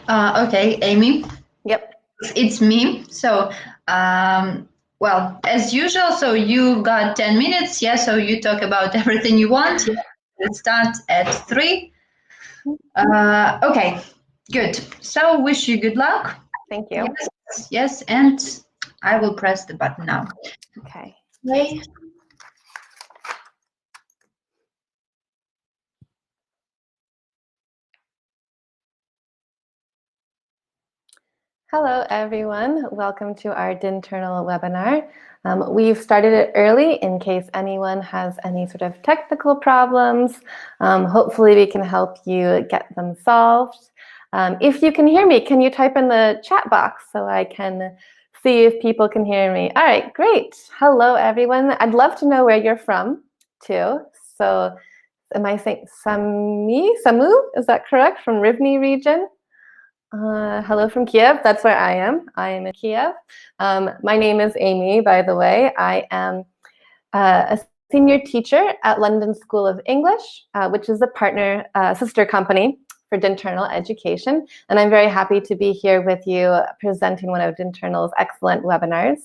Okay, Amy. Yep. It's me. So, well, as usual, so you got 10 minutes. Yeah, so you talk about everything you want. Yeah, let's start at 3. Okay, good. So, wish you good luck. Thank you. Yes, and I will press the button now. Okay. Okay. Hello, everyone. Welcome to our DINternal webinar. We've started it early in case anyone has any sort of technical problems. Hopefully, we can help you get them solved. If you can hear me, can you type in the chat box so I can see if people can hear me? All right, great. Hello, everyone. I'd love to know where you're from, too. So, am I saying Samu? Is that correct? From Rivne region? Hello from Kiev. That's where I am. I am in Kiev. My name is Amy, by the way. I am a senior teacher at London School of English, which is a partner sister company for DINternal education. And I'm very happy to be here with you presenting one of DINternal's excellent webinars.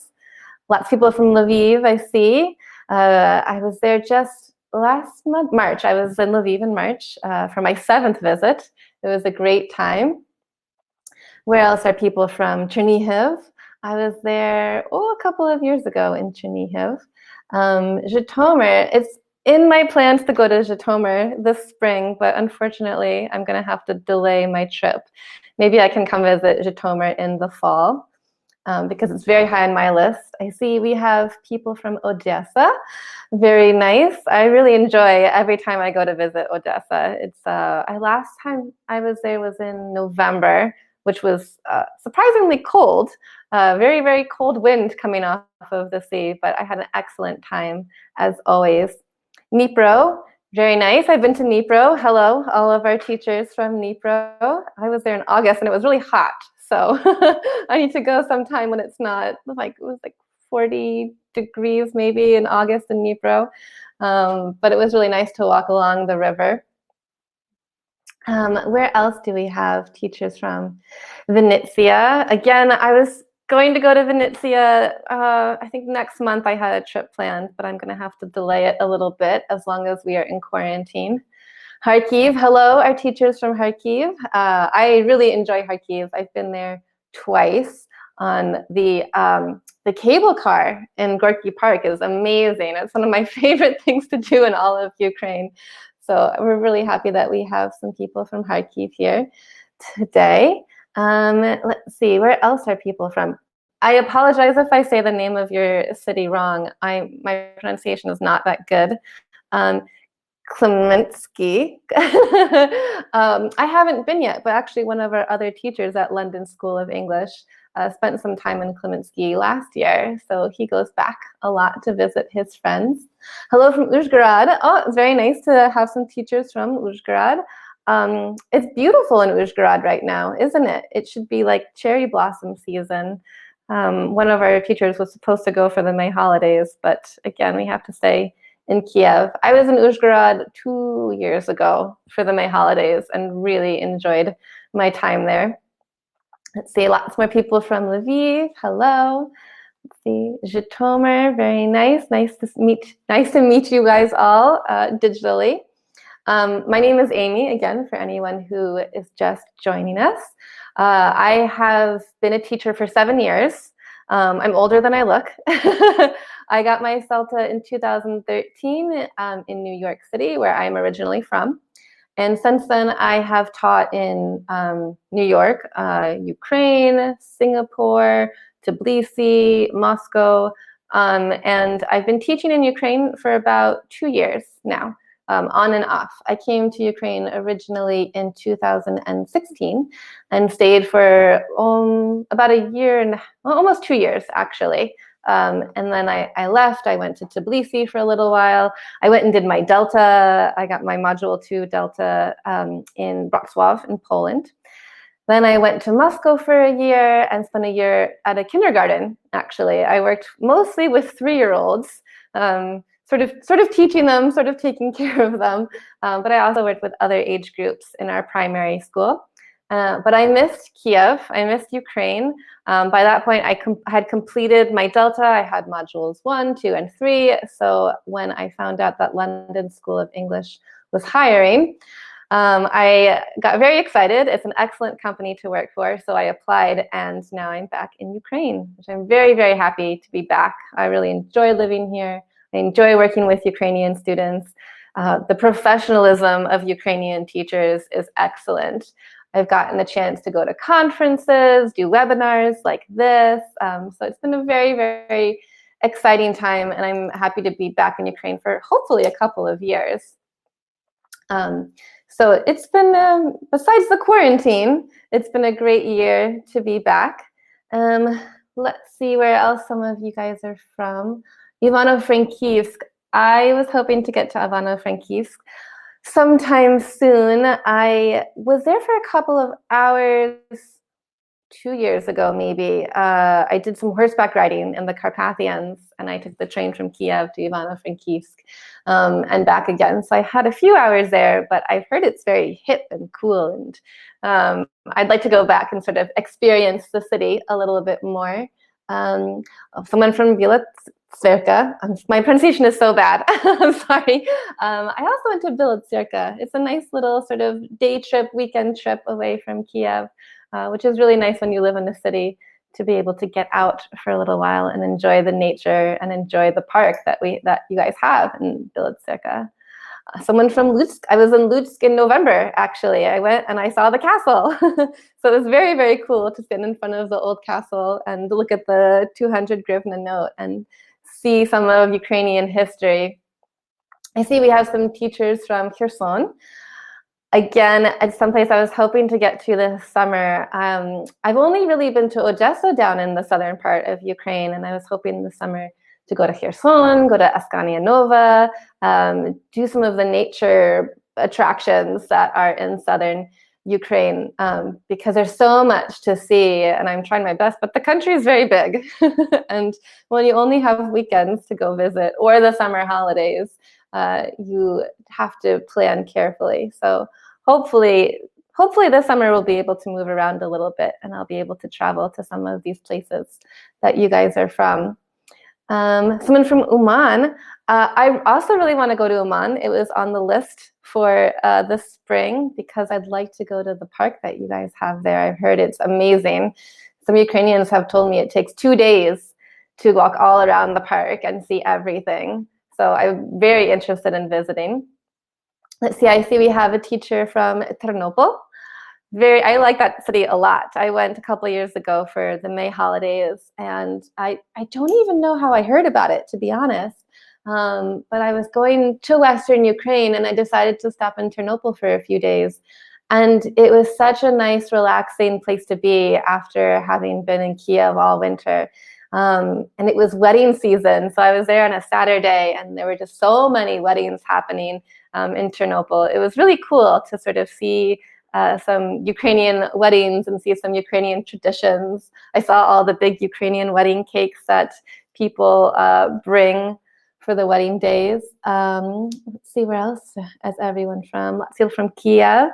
Lots of people from Lviv, I see. I was there just last month, March. I was in Lviv in March for my 7th visit. It was a great time. Where else are people from? Chernihiv. I was there, a couple of years ago in Chernihiv. Zhytomyr, it's in my plans to go to Zhytomyr this spring, but unfortunately, I'm going to have to delay my trip. Maybe I can come visit Zhytomyr in the fall because it's very high on my list. I see we have people from Odessa. Very nice. I really enjoy every time I go to visit Odessa. It's last time I was there was in November, which was surprisingly cold, very, very cold wind coming off of the sea, but I had an excellent time, as always. Dnipro, very nice. I've been to Dnipro. Hello, all of our teachers from Dnipro. I was there in August, and it was really hot, so I need to go sometime when it's not, it was like 40 degrees maybe in August in Dnipro, but it was really nice to walk along the river. Where else do we have teachers from? Vinnytsia. Again, I was going to go to Vinnytsia. I think next month I had a trip planned, but I'm going to have to delay it a little bit as long as we are in quarantine. Kharkiv. Hello, our teachers from Kharkiv. I really enjoy Kharkiv. I've been there twice on the cable car in Gorky Park is amazing. It's one of my favorite things to do in all of Ukraine. So we're really happy that we have some people from Kharkiv here today. Let's see, where else are people from? I apologize if I say the name of your city wrong. My pronunciation is not that good. Klemensky. I haven't been yet, but actually one of our other teachers at London School of English spent some time in Klemensky last year, so he goes back a lot to visit his friends. Hello from Uzhgorod. Oh, it's very nice to have some teachers from Uzhgorod. It's beautiful in Uzhgorod right now, isn't it? It should be like cherry blossom season. One of our teachers was supposed to go for the May holidays, but again, we have to stay in Kiev. I was in Uzhgorod 2 years ago for the May holidays and really enjoyed my time there. Let's see, lots more people from Lviv. Hello. Let's see, Zhytomyr, very nice. Nice to meet you guys all digitally. My name is Amy, again, for anyone who is just joining us. I have been a teacher for 7 years. I'm older than I look. I got my CELTA in 2013 in New York City, where I'm originally from. And since then, I have taught in New York, Ukraine, Singapore, Tbilisi, Moscow, and I've been teaching in Ukraine for about 2 years now, on and off. I came to Ukraine originally in 2016 and stayed for about a year and almost 2 years, actually. And then I left. I went to Tbilisi for a little while. I went and did my Delta. I got my Module 2 Delta in Wrocław in Poland. Then I went to Moscow for a year and spent a year at a kindergarten, actually. I worked mostly with 3-year-olds, sort of teaching them, sort of taking care of them. But I also worked with other age groups in our primary school. But I missed Kiev. I missed Ukraine. By that point, I had completed my Delta. I had modules 1, 2, and 3. So when I found out that London School of English was hiring, I got very excited. It's an excellent company to work for. So I applied, and now I'm back in Ukraine, which I'm very, very happy to be back. I really enjoy living here. I enjoy working with Ukrainian students. The professionalism of Ukrainian teachers is excellent. I've gotten a chance to go to conferences, do webinars like this. So it's been a very, very exciting time, and I'm happy to be back in Ukraine for hopefully a couple of years. So it's been, besides the quarantine, it's been a great year to be back. Let's see where else some of you guys are from. Ivano-Frankivsk. I was hoping to get to Ivano-Frankivsk sometime soon. I was there for a couple of hours 2 years ago, maybe. I did some horseback riding in the Carpathians, and I took the train from Kiev to Ivano-Frankivsk and back again. So I had a few hours there, but I've heard it's very hip and cool, and I'd like to go back and sort of experience the city a little bit more. Someone from Bielotserka. My pronunciation is so bad. I'm sorry. I also went to Bielotserka. It's a nice little sort of day trip, weekend trip away from Kiev, which is really nice when you live in a city to be able to get out for a little while and enjoy the nature and enjoy the park that you guys have in Bielotserka. Someone from Lutsk. I was in Lutsk in November, actually. I went and I saw the castle. So it was very, very cool to stand in front of the old castle and look at the 200 hryvnia note and see some of Ukrainian history. I see we have some teachers from Kherson. Again, it's someplace I was hoping to get to this summer. I've only really been to Odessa down in the southern part of Ukraine, and I was hoping this summer to go to Kherson, go to Askania Nova, do some of the nature attractions that are in southern Ukraine, because there's so much to see, and I'm trying my best, but the country is very big. And when you only have weekends to go visit or the summer holidays, you have to plan carefully. So hopefully this summer we'll be able to move around a little bit, and I'll be able to travel to some of these places that you guys are from. Someone from Oman. I also really want to go to Oman. It was on the list for the spring because I'd like to go to the park that you guys have there. I've heard it's amazing. Some Ukrainians have told me it takes 2 days to walk all around the park and see everything. So I'm very interested in visiting. Let's see, I see we have a teacher from Ternopil. I like that city a lot. I went a couple of years ago for the May holidays, and I don't even know how I heard about it, to be honest. But I was going to Western Ukraine, and I decided to stop in Ternopil for a few days. And it was such a nice, relaxing place to be after having been in Kiev all winter. And it was wedding season, so I was there on a Saturday, and there were just so many weddings happening in Ternopil. It was really cool to sort of see some Ukrainian weddings and see some Ukrainian traditions. I saw all the big Ukrainian wedding cakes that people bring for the wedding days. Let's see, where else is everyone from? Let's see, from Kiev,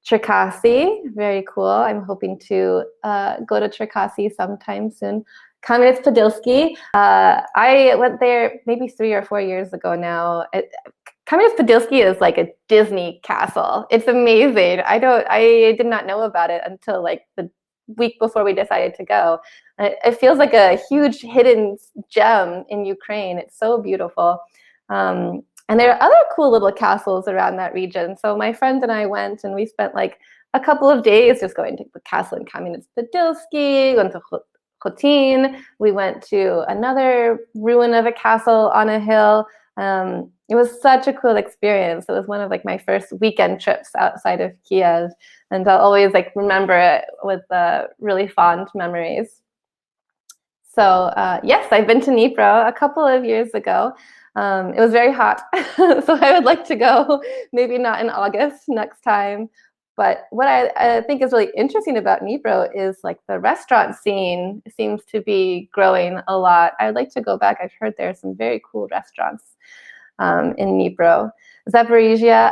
Cherkasy, very cool. I'm hoping to go to Cherkasy sometime soon. Kam'янets-Podilsky. I went there maybe 3 or 4 years ago now. Kam'янets-Podilsky is like a Disney castle. It's amazing. I did not know about it until like the week before we decided to go. It feels like a huge hidden gem in Ukraine. It's so beautiful. And there are other cool little castles around that region. So my friend and I went, and we spent like a couple of days just going to the castle in Kam'янets-Podilsky, went to Khotin. We went to another ruin of a castle on a hill. It was such a cool experience. It was one of like my first weekend trips outside of Kiev, and I'll always like remember it with really fond memories. So yes, I've been to Dnipro a couple of years ago. It was very hot, so I would like to go, maybe not in August next time. But what I think is really interesting about Dnipro is like the restaurant scene seems to be growing a lot. I would like to go back. I've heard there are some very cool restaurants in Dnipro. Zaporizhia,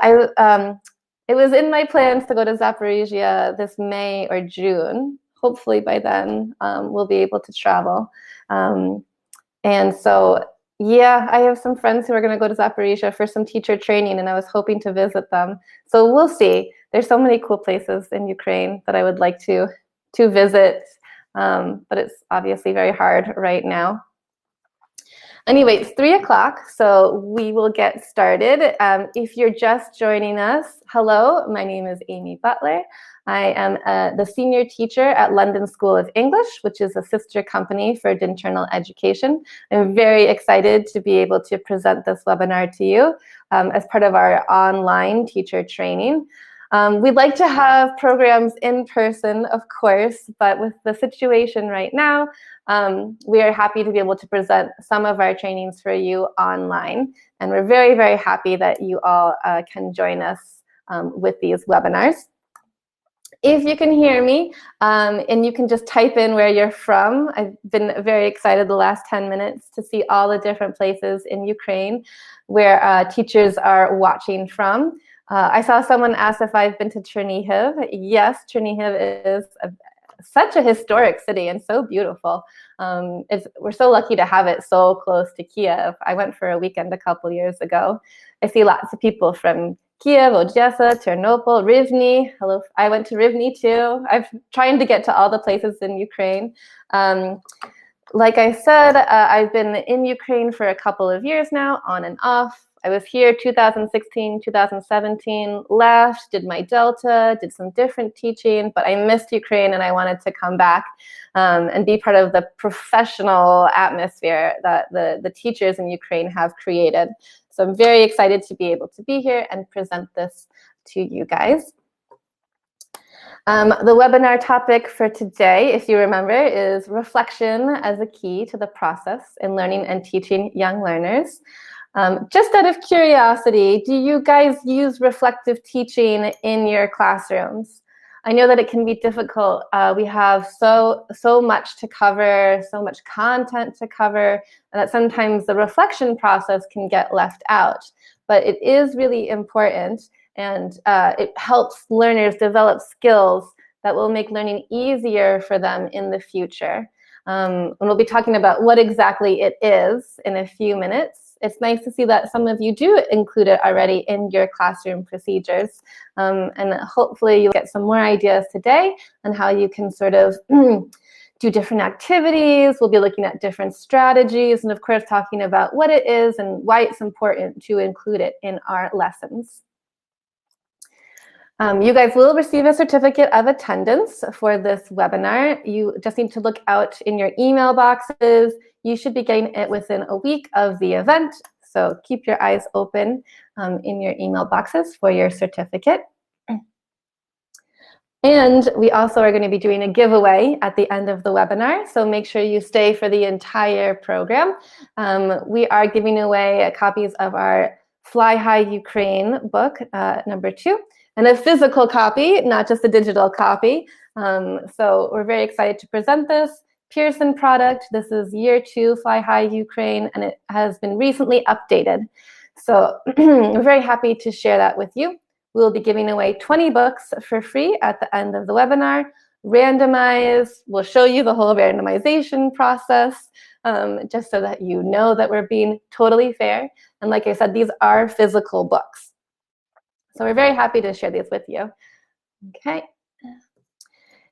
it was in my plans to go to Zaporizhia this May or June. Hopefully by then we'll be able to travel. And so, yeah, I have some friends who are going to go to Zaporizhia for some teacher training, and I was hoping to visit them. So we'll see. There's so many cool places in Ukraine that I would like to visit, but it's obviously very hard right now. Anyway, it's 3 o'clock, so we will get started. If you're just joining us, hello, my name is Amy Butler. I am the senior teacher at London School of English, which is a sister company for Internal Education. I'm very excited to be able to present this webinar to you as part of our online teacher training. We'd like to have programs in person, of course, but with the situation right now, we are happy to be able to present some of our trainings for you online. And we're very, very happy that you all can join us with these webinars. If you can hear me, and you can just type in where you're from. I've been very excited the last 10 minutes to see all the different places in Ukraine where teachers are watching from. I saw someone ask if I've been to Chernihiv. Yes, Chernihiv is such a historic city and so beautiful. We're so lucky to have it so close to Kiev. I went for a weekend a couple years ago. I see lots of people from Kiev, Odessa, Ternopil, Rivne. Hello, I went to Rivne too. I'm trying to get to all the places in Ukraine. Like I said, I've been in Ukraine for a couple of years now, on and off. I was here 2016, 2017, left, did my Delta, did some different teaching, but I missed Ukraine and I wanted to come back and be part of the professional atmosphere that the teachers in Ukraine have created. So I'm very excited to be able to be here and present this to you guys. The webinar topic for today, if you remember, is reflection as a key to the process in learning and teaching young learners. Just out of curiosity, do you guys use reflective teaching in your classrooms? I know that it can be difficult. We have so much to cover, so much content to cover, and that sometimes the reflection process can get left out. But it is really important, and it helps learners develop skills that will make learning easier for them in the future. And we'll be talking about what exactly it is in a few minutes. It's nice to see that some of you do include it already in your classroom procedures. And hopefully you'll get some more ideas today on how you can sort of do different activities. We'll be looking at different strategies and of course talking about what it is and why it's important to include it in our lessons. You guys will receive a certificate of attendance for this webinar. You just need to look out in your email boxes. You should be getting it within a week of the event. So keep your eyes open in your email boxes for your certificate. And we also are going to be doing a giveaway at the end of the webinar. So make sure you stay for the entire program. We are giving away copies of our Fly High Ukraine book, number 2. And a physical copy, not just a digital copy. So we're very excited to present this. Pearson product. This is year 2 Fly High Ukraine, and it has been recently updated. So we're very happy to share that with you. We'll be giving away 20 books for free at the end of the webinar. Randomized. We'll show you the whole randomization process, just so that you know that we're being totally fair. And like I said, these are physical books. So we're very happy to share these with you. Okay.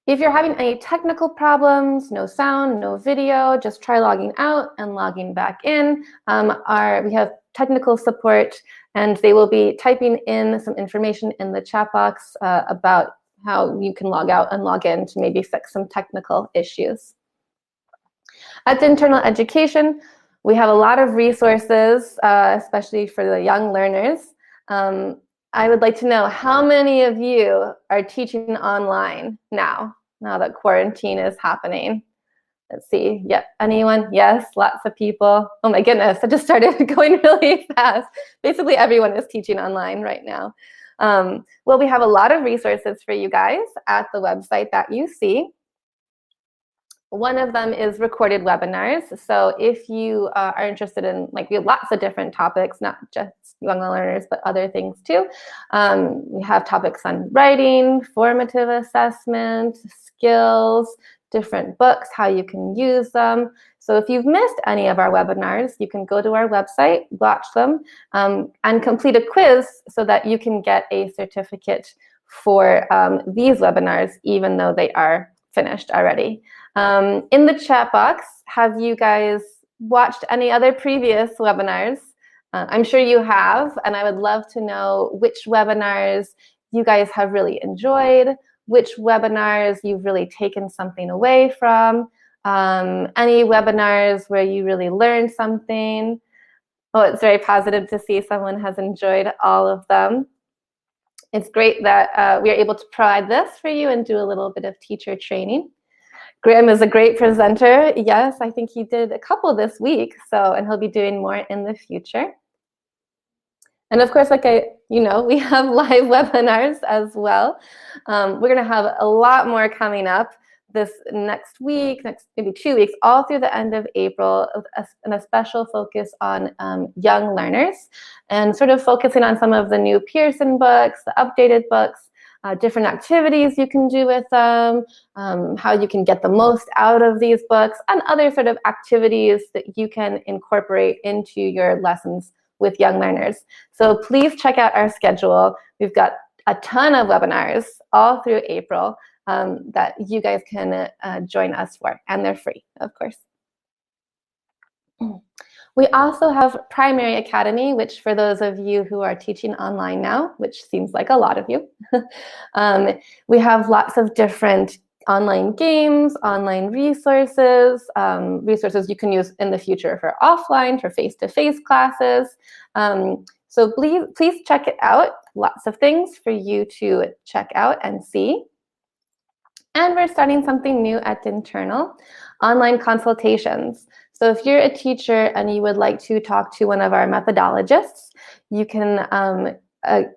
If you're having any technical problems, no sound, no video, just try logging out and logging back in. We have technical support, and they will be typing in some information in the chat box about how you can log out and log in to maybe fix some technical issues. At Internal Education, we have a lot of resources, especially for the young learners. I would like to know how many of you are teaching online now that quarantine is happening. Let's see. Yep. Anyone? Yes. Lots of people. Oh my goodness. I just started going really fast. Basically, everyone is teaching online right now. Well, we have a lot of resources for you guys at the website that you see. One of them is recorded webinars. So if you are interested in, we have lots of different topics, not just young learners, but other things too. We have topics on writing, formative assessment, skills, different books, how you can use them. So if you've missed any of our webinars, you can go to our website, watch them, and complete a quiz so that you can get a certificate for these webinars, even though they are finished already. In the chat box, have you guys watched any other previous webinars? I'm sure you have, and I would love to know which webinars you guys have really enjoyed, which webinars you've really taken something away from, any webinars where you really learned something. Oh, it's very positive to see someone has enjoyed all of them. It's great that we are able to provide this for you and do a little bit of teacher training. Graham is a great presenter. Yes, I think he did a couple this week, and he'll be doing more in the future. And of course, we have live webinars as well. We're going to have a lot more coming up this next week, maybe 2 weeks, all through the end of April, and a special focus on young learners, and sort of focusing on some of the new Pearson books, the updated books, different activities you can do with them, how you can get the most out of these books, and other sort of activities that you can incorporate into your lessons with young learners. So please check out our schedule. We've got a ton of webinars all through April that you guys can join us for, and they're free, of course. We also have Primary Academy, which for those of you who are teaching online now, which seems like a lot of you, we have lots of different online games, online resources, resources you can use in the future for offline, for face-to-face classes. So please check it out. Lots of things for you to check out and see. And we're starting something new at Internal, online consultations. So if you're a teacher and you would like to talk to one of our methodologists, you can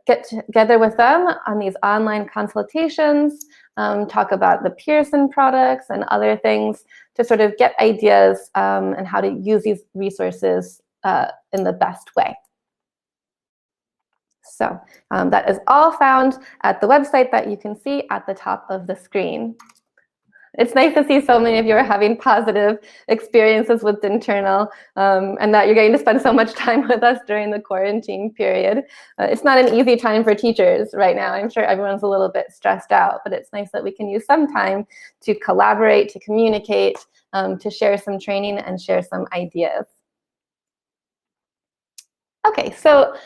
get together with them on these online consultations, talk about the Pearson products and other things to sort of get ideas and how to use these resources in the best way. So that is all found at the website that you can see at the top of the screen. It's nice to see so many of you are having positive experiences with Internal, and that you're getting to spend so much time with us during the quarantine period. It's not an easy time for teachers right now. I'm sure everyone's a little bit stressed out, but it's nice that we can use some time to collaborate, to communicate, to share some training and share some ideas. Okay, so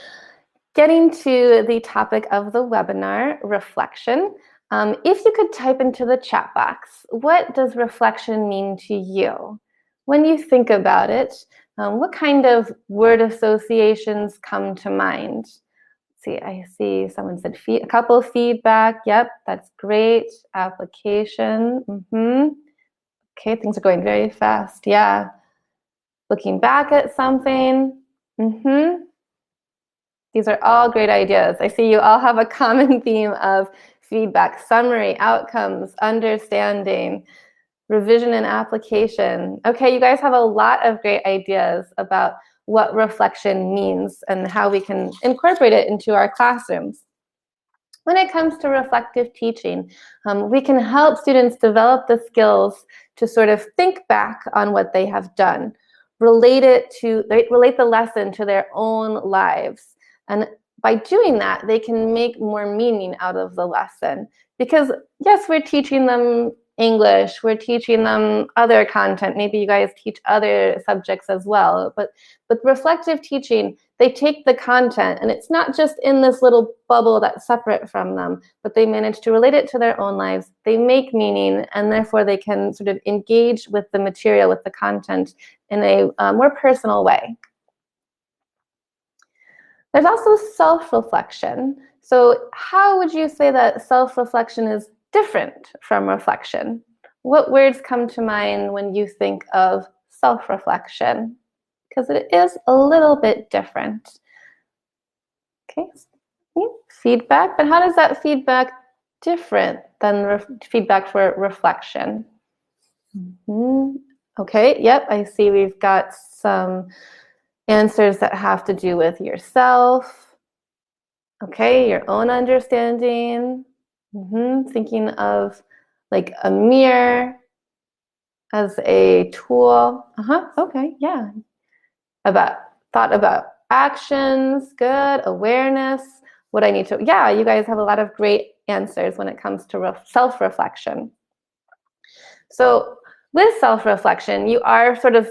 getting to the topic of the webinar, reflection. If you could type into the chat box, what does reflection mean to you? When you think about it, what kind of word associations come to mind? Let's see, I see someone said a couple feedback. Yep, that's great. Application. Okay, things are going very fast. Yeah. Looking back at something. These are all great ideas. I see you all have a common theme of feedback, summary, outcomes, understanding, revision and application. Okay, you guys have a lot of great ideas about what reflection means and how we can incorporate it into our classrooms. When it comes to reflective teaching, we can help students develop the skills to sort of think back on what they have done, relate the lesson to their own lives. And by doing that, they can make more meaning out of the lesson. Because yes, we're teaching them English, we're teaching them other content. Maybe you guys teach other subjects as well. But with reflective teaching, they take the content, and it's not just in this little bubble that's separate from them, but they manage to relate it to their own lives. They make meaning, and therefore they can sort of engage with the material, with the content in a more personal way. There's also self-reflection. So how would you say that self-reflection is different from reflection? What words come to mind when you think of self-reflection? Because it is a little bit different. Okay, feedback, but how does that feedback different than feedback for reflection? Okay, yep, I see we've got some answers that have to do with yourself. Okay, your own understanding. Thinking of like a mirror as a tool. Okay, yeah. Thought about actions, good, awareness, what I need to, yeah, you guys have a lot of great answers when it comes to self-reflection. So with self-reflection, you are sort of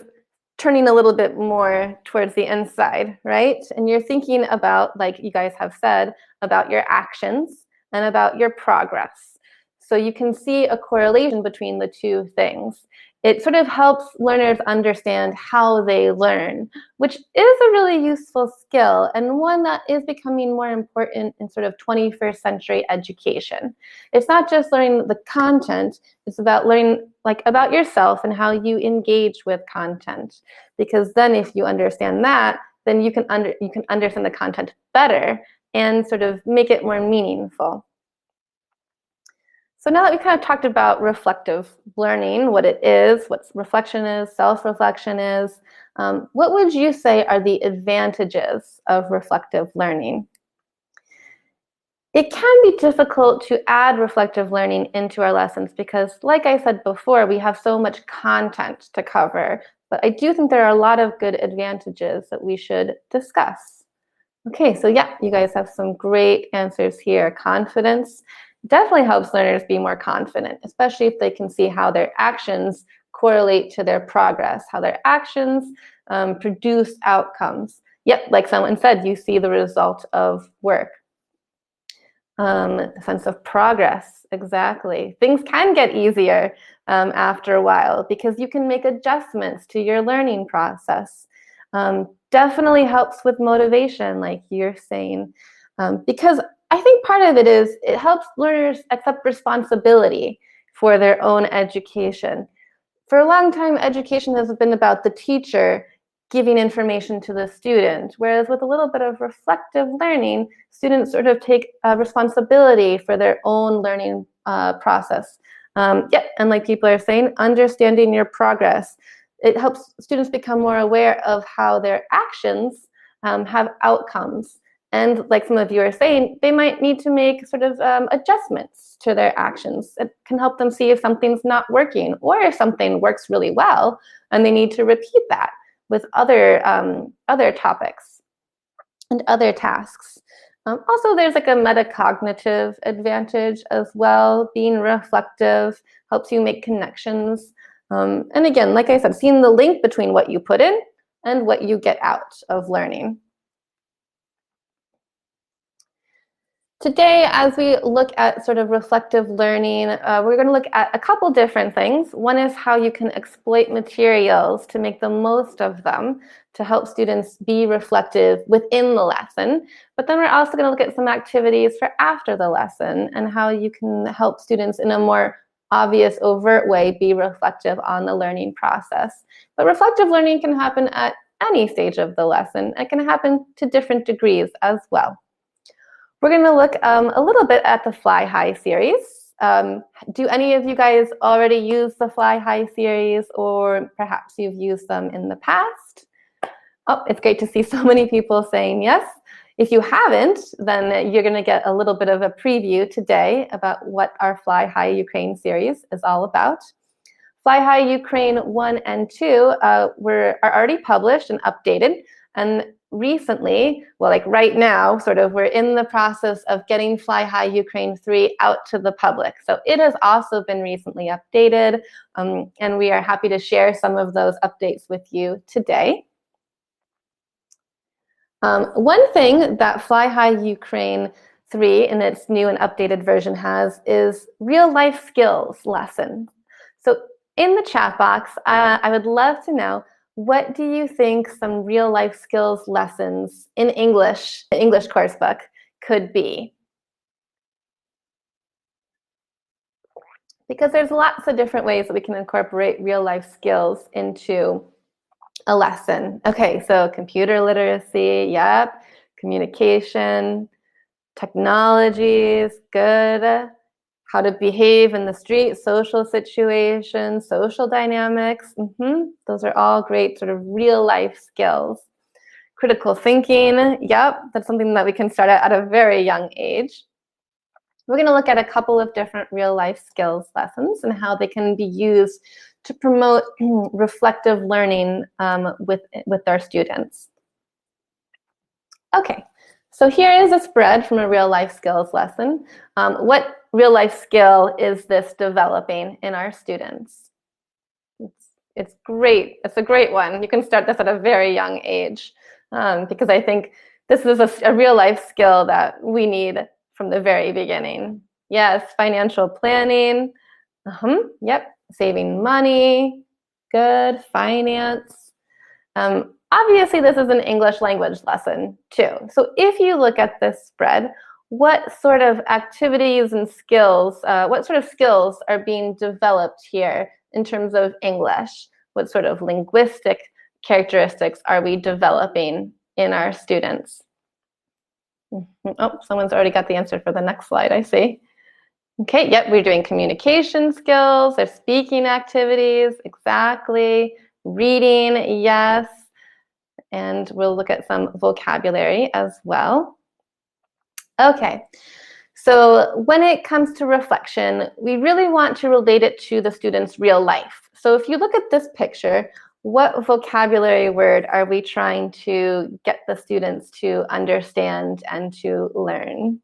turning a little bit more towards the inside, right? And you're thinking about, like you guys have said, about your actions and about your progress. So you can see a correlation between the two things. It sort of helps learners understand how they learn, which is a really useful skill and one that is becoming more important in sort of 21st century education. It's not just learning the content, it's about learning like about yourself and how you engage with content. Because then if you understand that, then you can understand the content better and sort of make it more meaningful. So now that we kind of talked about reflective learning, what it is, what reflection is, self-reflection is, what would you say are the advantages of reflective learning? It can be difficult to add reflective learning into our lessons because, like I said before, we have so much content to cover. But I do think there are a lot of good advantages that we should discuss. Okay, so yeah, you guys have some great answers here. Confidence definitely helps learners be more confident, especially if they can see how their actions correlate to their progress, how their actions produce outcomes. Yep, like someone said, you see the result of work. Sense of progress, exactly. Things can get easier after a while because you can make adjustments to your learning process. Definitely helps with motivation, like you're saying, because I think part of it is it helps learners accept responsibility for their own education. For a long time, education has been about the teacher giving information to the student, whereas with a little bit of reflective learning, students sort of take responsibility for their own learning process. And like people are saying, understanding your progress. It helps students become more aware of how their actions have outcomes. And like some of you are saying, they might need to make sort of adjustments to their actions. It can help them see if something's not working or if something works really well and they need to repeat that with other topics and other tasks. Also, there's like a metacognitive advantage as well. Being reflective helps you make connections. And again, like I said, seeing the link between what you put in and what you get out of learning. Today, as we look at sort of reflective learning, we're going to look at a couple different things. One is how you can exploit materials to make the most of them to help students be reflective within the lesson. But then we're also going to look at some activities for after the lesson and how you can help students in a more obvious, overt way be reflective on the learning process. But reflective learning can happen at any stage of the lesson. It can happen to different degrees as well. We're going to look a little bit at the Fly High series. Do any of you guys already use the Fly High series, or perhaps you've used them in the past? Oh, it's great to see so many people saying yes. If you haven't, then you're going to get a little bit of a preview today about what our Fly High Ukraine series is all about. Fly High Ukraine 1 and 2 are already published and updated, and recently, well, like right now, sort of, we're in the process of getting Fly High Ukraine 3 out to the public. So it has also been recently updated, and we are happy to share some of those updates with you today. One thing that Fly High Ukraine 3 in its new and updated version has is real life skills lesson. So in the chat box, I would love to know, what do you think some real life skills lessons in English, the English course book, could be? Because there's lots of different ways that we can incorporate real life skills into a lesson. Okay, so computer literacy, yep. Communication, technologies, good. how to behave in the street, social situations, social dynamics. Those are all great sort of real life skills. Critical thinking, yep, that's something that we can start at a very young age. We're going to look at a couple of different real life skills lessons and how they can be used to promote reflective learning with our students. Okay, so here is a spread from a real life skills lesson. What real life skill is this developing in our students? It's great. It's a great one. You can start this at a very young age because I think this is a real life skill that we need from the very beginning. Yes, financial planning. Yep, saving money. Good, finance. Obviously, this is an English language lesson too. So if you look at this spread, what sort of activities and skills, what sort of skills are being developed here in terms of English? What sort of linguistic characteristics are we developing in our students? Oh, someone's already got the answer for the next slide, I see. Okay, yep, we're doing communication skills, there's speaking activities, exactly. Reading, yes. And we'll look at some vocabulary as well. Okay, so when it comes to reflection, we really want to relate it to the student's real life. So if you look at this picture, what vocabulary word are we trying to get the students to understand and to learn?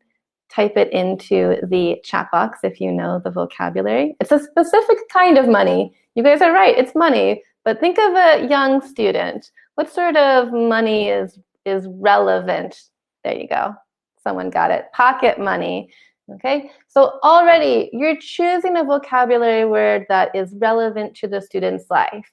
Type it into the chat box if you know the vocabulary. It's a specific kind of money. You guys are right, it's money. But think of a young student. What sort of money is relevant? There you go. Someone got it. Pocket money. Okay, so already you're choosing a vocabulary word that is relevant to the student's life.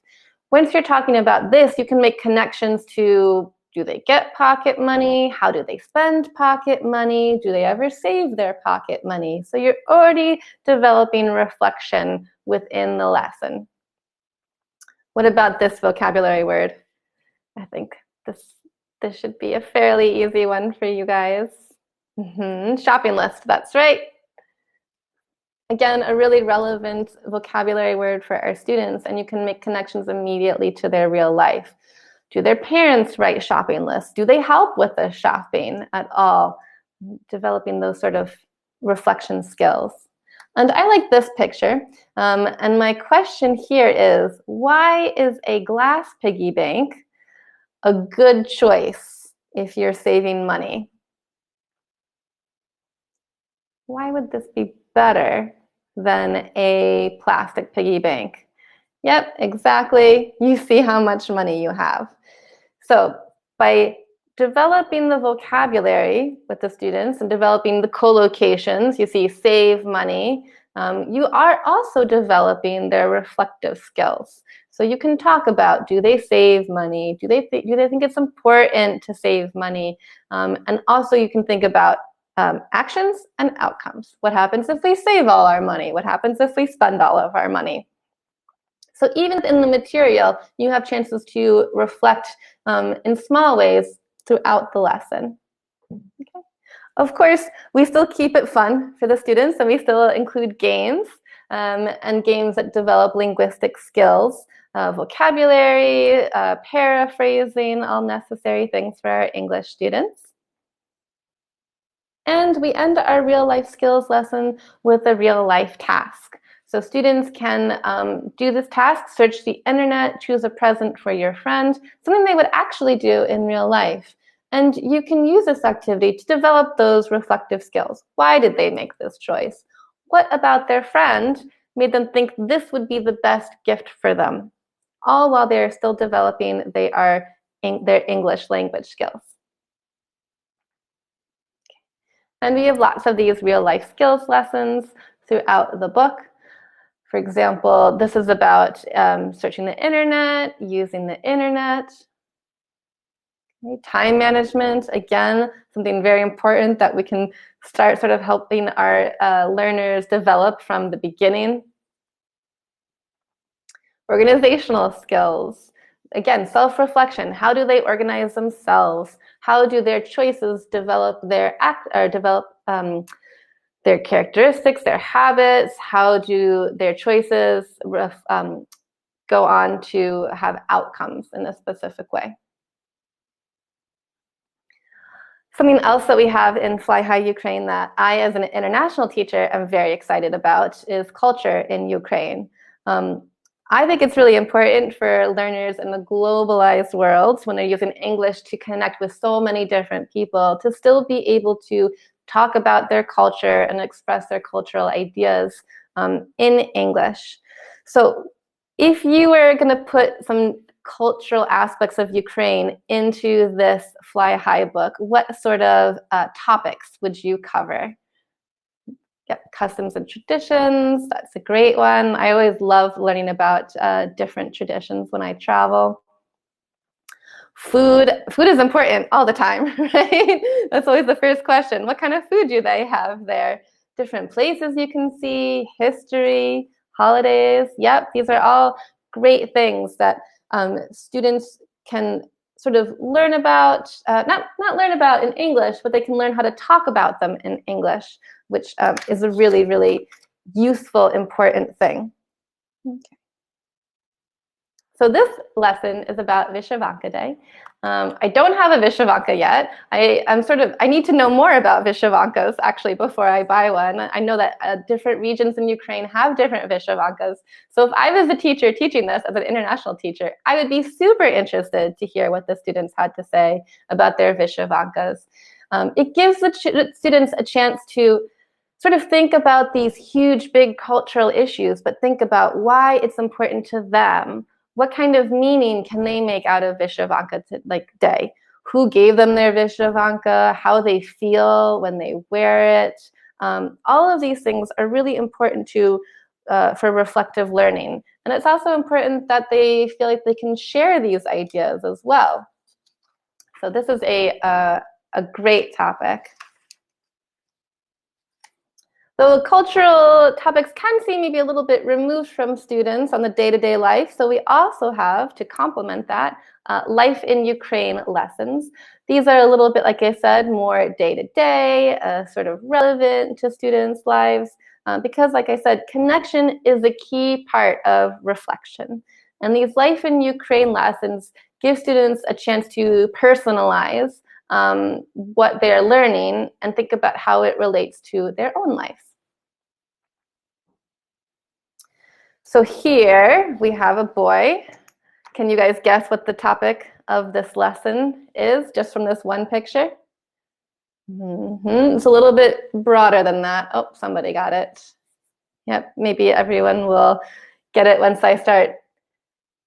Once you're talking about this, you can make connections to, do they get pocket money? How do they spend pocket money? Do they ever save their pocket money? So you're already developing reflection within the lesson. What about this vocabulary word? I think this should be a fairly easy one for you guys. Shopping list, that's right. Again, a really relevant vocabulary word for our students, and you can make connections immediately to their real life. Do their parents write shopping lists? Do they help with the shopping at all? Developing those sort of reflection skills. And I like this picture. And my question here is, why is a glass piggy bank a good choice if you're saving money? Why would this be better than a plastic piggy bank? Yep, exactly. You see how much money you have. So by developing the vocabulary with the students and developing the collocations, you see save money, you are also developing their reflective skills. So you can talk about, do they save money? Do they think it's important to save money? And also you can think about actions and outcomes. What happens if we save all our money? What happens if we spend all of our money? So even in the material, you have chances to reflect in small ways throughout the lesson. Okay. Of course, we still keep it fun for the students, and we still include games and games that develop linguistic skills, vocabulary, paraphrasing, all necessary things for our English students. And we end our real life skills lesson with a real life task. So students can do this task, search the internet, choose a present for your friend, something they would actually do in real life. And you can use this activity to develop those reflective skills. Why did they make this choice? What about their friend made them think this would be the best gift for them? All while they're still developing their English language skills. And we have lots of these real life skills lessons throughout the book. For example, this is about searching the internet, using the internet. Okay, time management, again, something very important that we can start sort of helping our learners develop from the beginning. Organizational skills, again, self-reflection. How do they organize themselves? How do their choices develop their characteristics, their habits, how do their choices go on to have outcomes in a specific way. Something else that we have in Fly High Ukraine that I, as an international teacher, am very excited about is culture in Ukraine. I think it's really important for learners in the globalized world, when they're using English to connect with so many different people, to still be able to talk about their culture and express their cultural ideas in English. So if you were going to put some cultural aspects of Ukraine into this Fly High book, what sort of topics would you cover? Yep, customs and traditions, that's a great one. I always love learning about different traditions when I travel. Food is important all the time, right? That's always the first question. What kind of food do they have there? Different places you can see, history, holidays. Yep, these are all great things that students can sort of learn about, not learn about in English, but they can learn how to talk about them in English, which is a really, really useful, important thing. Okay. So this lesson is about Vyshyvanka Day. I don't have a Vyshyvanka yet. I need to know more about Vyshyvankas actually before I buy one. I know that different regions in Ukraine have different Vyshyvankas. So if I was a teacher teaching this as an international teacher, I would be super interested to hear what the students had to say about their Vyshyvankas. It gives the students a chance to sort of think about these huge, big cultural issues, but think about why it's important to them. What kind of meaning can they make out of Vyshyvanka day? Who gave them their Vyshyvanka? How they feel when they wear it? All of these things are really important for reflective learning. And it's also important that they feel like they can share these ideas as well. So this is a great topic. So cultural topics can seem maybe a little bit removed from students on the day-to-day life. So we also have, to complement that, life in Ukraine lessons. These are a little bit, like I said, more day-to-day, sort of relevant to students' lives, because, like I said, connection is a key part of reflection. And these life in Ukraine lessons give students a chance to personalize what they're learning and think about how it relates to their own life. So here we have a boy. Can you guys guess what the topic of this lesson is, just from this one picture? It's a little bit broader than that. Oh, somebody got it. Yep, maybe everyone will get it once I start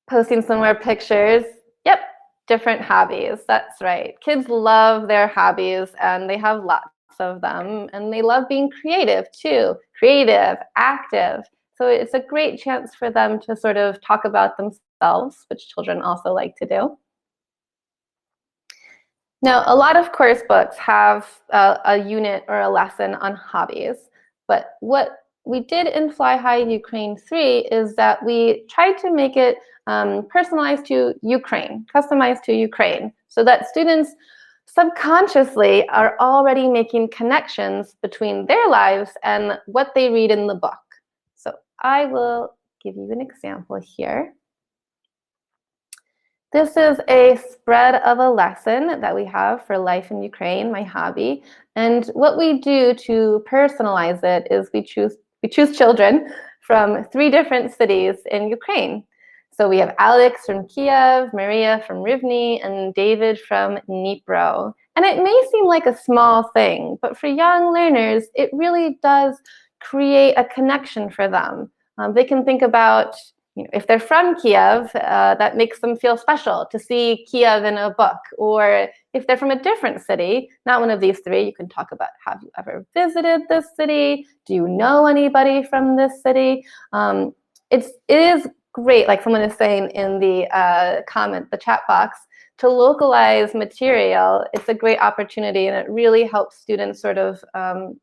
posting some more pictures. Yep, different hobbies. That's right. Kids love their hobbies, and they have lots of them, and they love being creative too. Creative, active. So it's a great chance for them to sort of talk about themselves, which children also like to do. Now, a lot of course books have a unit or a lesson on hobbies, but what we did in Fly High Ukraine 3 is that we tried to make it personalized to Ukraine, customized to Ukraine, so that students subconsciously are already making connections between their lives and what they read in the book. So I will give you an example here. This is a spread of a lesson that we have for Life in Ukraine, my hobby. And what we do to personalize it is we choose children from 3 different cities in Ukraine. So we have Alex from Kiev, Maria from Rivne, and David from Dnipro. And it may seem like a small thing, but for young learners, it really does create a connection for them. They can think about, if they're from Kiev, that makes them feel special to see Kiev in a book. Or if they're from a different city, not one of these 3, you can talk about, have you ever visited this city? Do you know anybody from this city? It is great, like someone is saying in the the chat box, to localize material. It's a great opportunity, and it really helps students sort of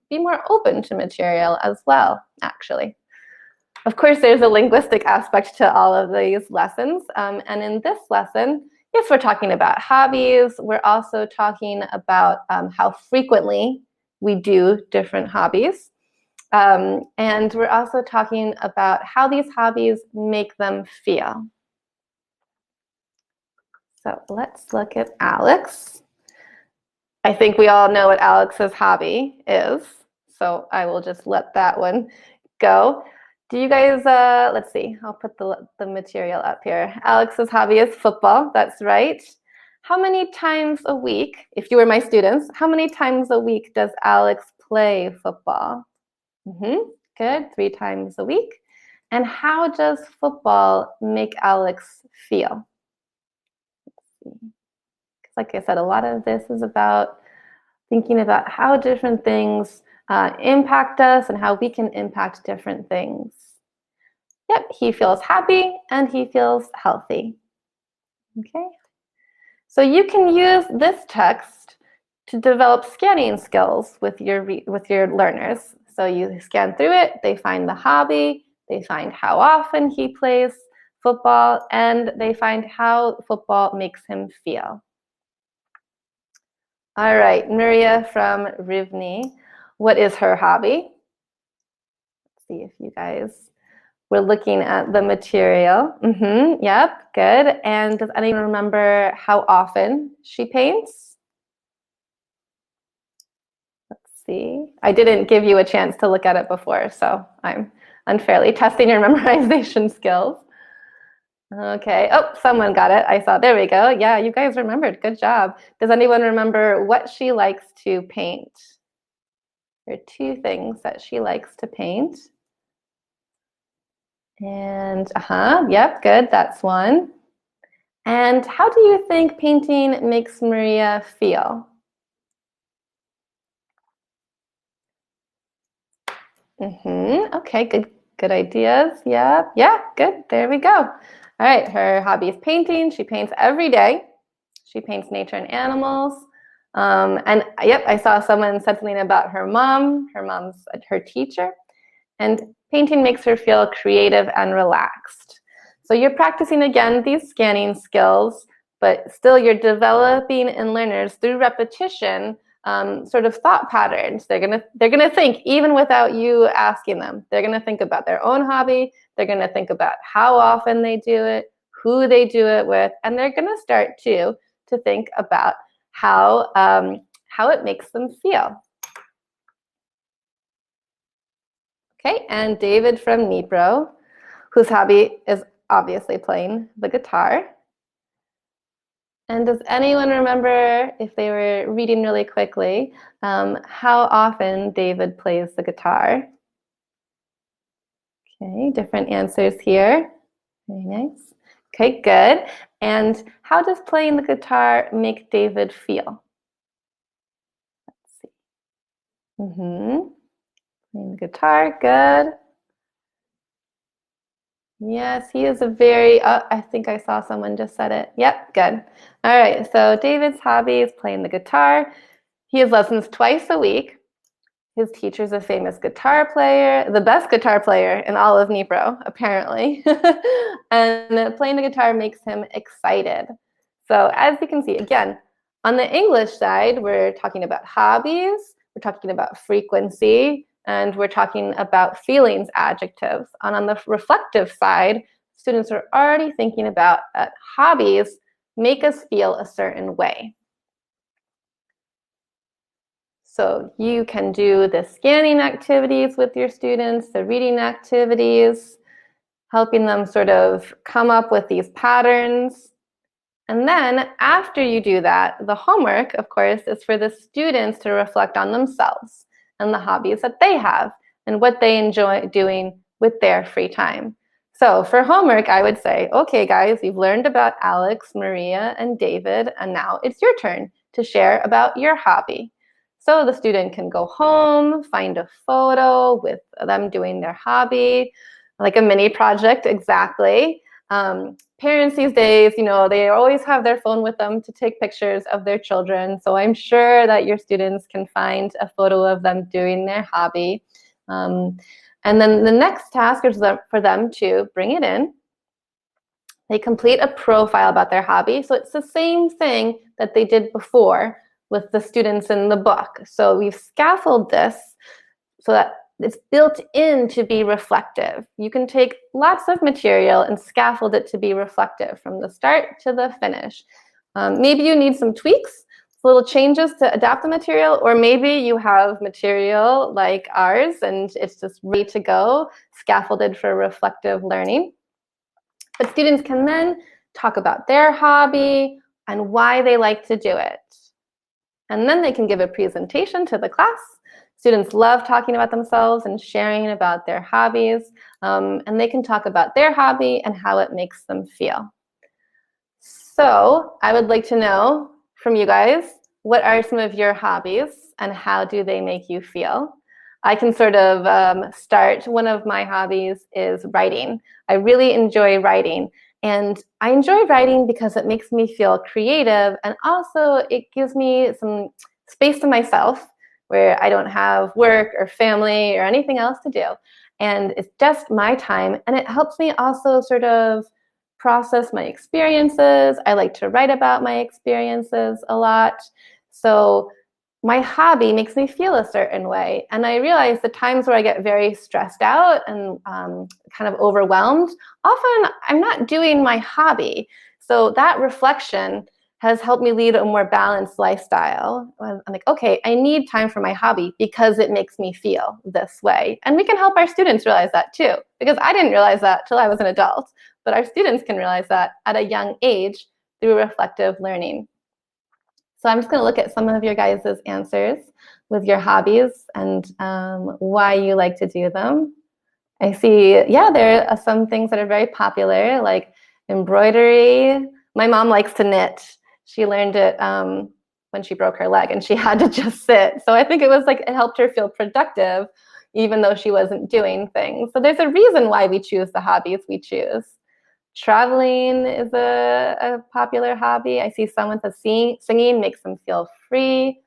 be more open to material as well, actually. Of course, there's a linguistic aspect to all of these lessons. And in this lesson, yes, we're talking about hobbies. We're also talking about how frequently we do different hobbies. And we're also talking about how these hobbies make them feel. So let's look at Alex. I think we all know what Alex's hobby is, so I will just let that one go. Do you guys, let's see, I'll put the material up here. Alex's hobby is football, that's right. How many times a week, if you were my students, how many times a week does Alex play football? Good, 3 times a week. And how does football make Alex feel? Let's see. Like I said, a lot of this is about thinking about how different things impact us and how we can impact different things. Yep, he feels happy and he feels healthy. Okay, so you can use this text to develop scanning skills with your learners. So you scan through it, they find the hobby, they find how often he plays football, and they find how football makes him feel. All right, Nuria from Rivni, what is her hobby? Let's see if you guys were looking at the material. Yep, good. And does anyone remember how often she paints? Let's see. I didn't give you a chance to look at it before, so I'm unfairly testing your memorization skills. Okay, oh, someone got it. I saw, there we go. Yeah, you guys remembered, good job. Does anyone remember what she likes to paint? There are 2 things that she likes to paint. And, yep, good, that's one. And how do you think painting makes Maria feel? Okay, good ideas. Yeah, good, there we go. All right, her hobby is painting. She paints every day. She paints nature and animals. And yep, I saw someone said something about her mom. Her mom's her teacher. And painting makes her feel creative and relaxed. So you're practicing again these scanning skills, but still you're developing in learners through repetition sort of thought patterns. They're gonna think even without you asking them. They're gonna think about their own hobby. They're gonna think about how often they do it, who they do it with, and they're gonna start to think about how it makes them feel. Okay, and David from Nipro, whose hobby is obviously playing the guitar. And does anyone remember, if they were reading really quickly, how often David plays the guitar? Okay, different answers here. Very nice. Okay, good. And how does playing the guitar make David feel? Let's see. Playing the guitar, good. Yes, he is a very, I think I saw someone just said it. Yep, good. All right, so David's hobby is playing the guitar. He has lessons twice a week. His teacher's a famous guitar player, the best guitar player in all of Nipro, apparently. And playing the guitar makes him excited. So as you can see, again, on the English side, we're talking about hobbies, we're talking about frequency, and we're talking about feelings adjectives. And on the reflective side, students are already thinking about that hobbies make us feel a certain way. So you can do the scanning activities with your students, the reading activities, helping them sort of come up with these patterns. And then after you do that, the homework, of course, is for the students to reflect on themselves and the hobbies that they have and what they enjoy doing with their free time. So for homework, I would say, okay, guys, you've learned about Alex, Maria, and David, and now it's your turn to share about your hobby. So the student can go home, find a photo with them doing their hobby, like a mini project, exactly. Parents these days, you know, they always have their phone with them to take pictures of their children. So I'm sure that your students can find a photo of them doing their hobby. And then the next task is for them to bring it in. They complete a profile about their hobby. So it's the same thing that they did before with the students in the book. So we've scaffolded this so that it's built in to be reflective. You can take lots of material and scaffold it to be reflective from the start to the finish. Maybe you need some tweaks, little changes to adapt the material, or maybe you have material like ours and it's just ready to go, scaffolded for reflective learning. But students can then talk about their hobby and why they like to do it. And then they can give a presentation to the class. Students love talking about themselves and sharing about their hobbies, and they can talk about their hobby and how it makes them feel. So I would like to know from you guys, what are some of your hobbies and how do they make you feel? I can sort of start. One of my hobbies is writing. I really enjoy writing. And I enjoy writing because it makes me feel creative, and also it gives me some space to myself where I don't have work or family or anything else to do. And it's just my time, and it helps me also sort of process my experiences. I like to write about my experiences a lot. So my hobby makes me feel a certain way. And I realize the times where I get very stressed out and kind of overwhelmed, often I'm not doing my hobby. So that reflection has helped me lead a more balanced lifestyle. I'm like, okay, I need time for my hobby because it makes me feel this way. And we can help our students realize that too, because I didn't realize that till I was an adult, but our students can realize that at a young age through reflective learning. So I'm just going to look at some of your guys' answers with your hobbies and why you like to do them. I see, yeah, there are some things that are very popular, like embroidery. My mom likes to knit. She learned it when she broke her leg and she had to just sit. So I think it was like it helped her feel productive even though she wasn't doing things. So there's a reason why we choose the hobbies we choose. Traveling is a popular hobby. I see someone says singing makes them feel free.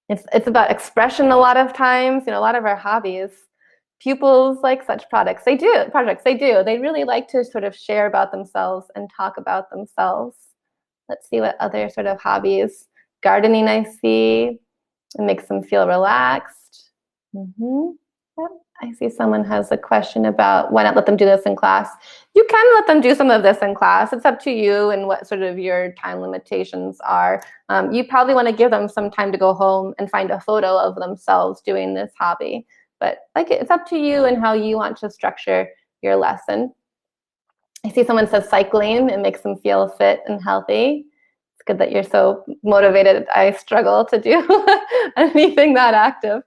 It's about expression a lot of times. You know, a lot of our hobbies, pupils like such projects. They do. They really like to sort of share about themselves and talk about themselves. Let's see what other sort of hobbies. Gardening, I see. It makes them feel relaxed. Yep. I see someone has a question about why not let them do this in class. You can let them do some of this in class. It's up to you and what sort of your time limitations are. You probably want to give them some time to go home and find a photo of themselves doing this hobby. But like, it's up to you and how you want to structure your lesson. I see someone says cycling. It makes them feel fit and healthy. It's good that you're so motivated. I struggle to do anything that active.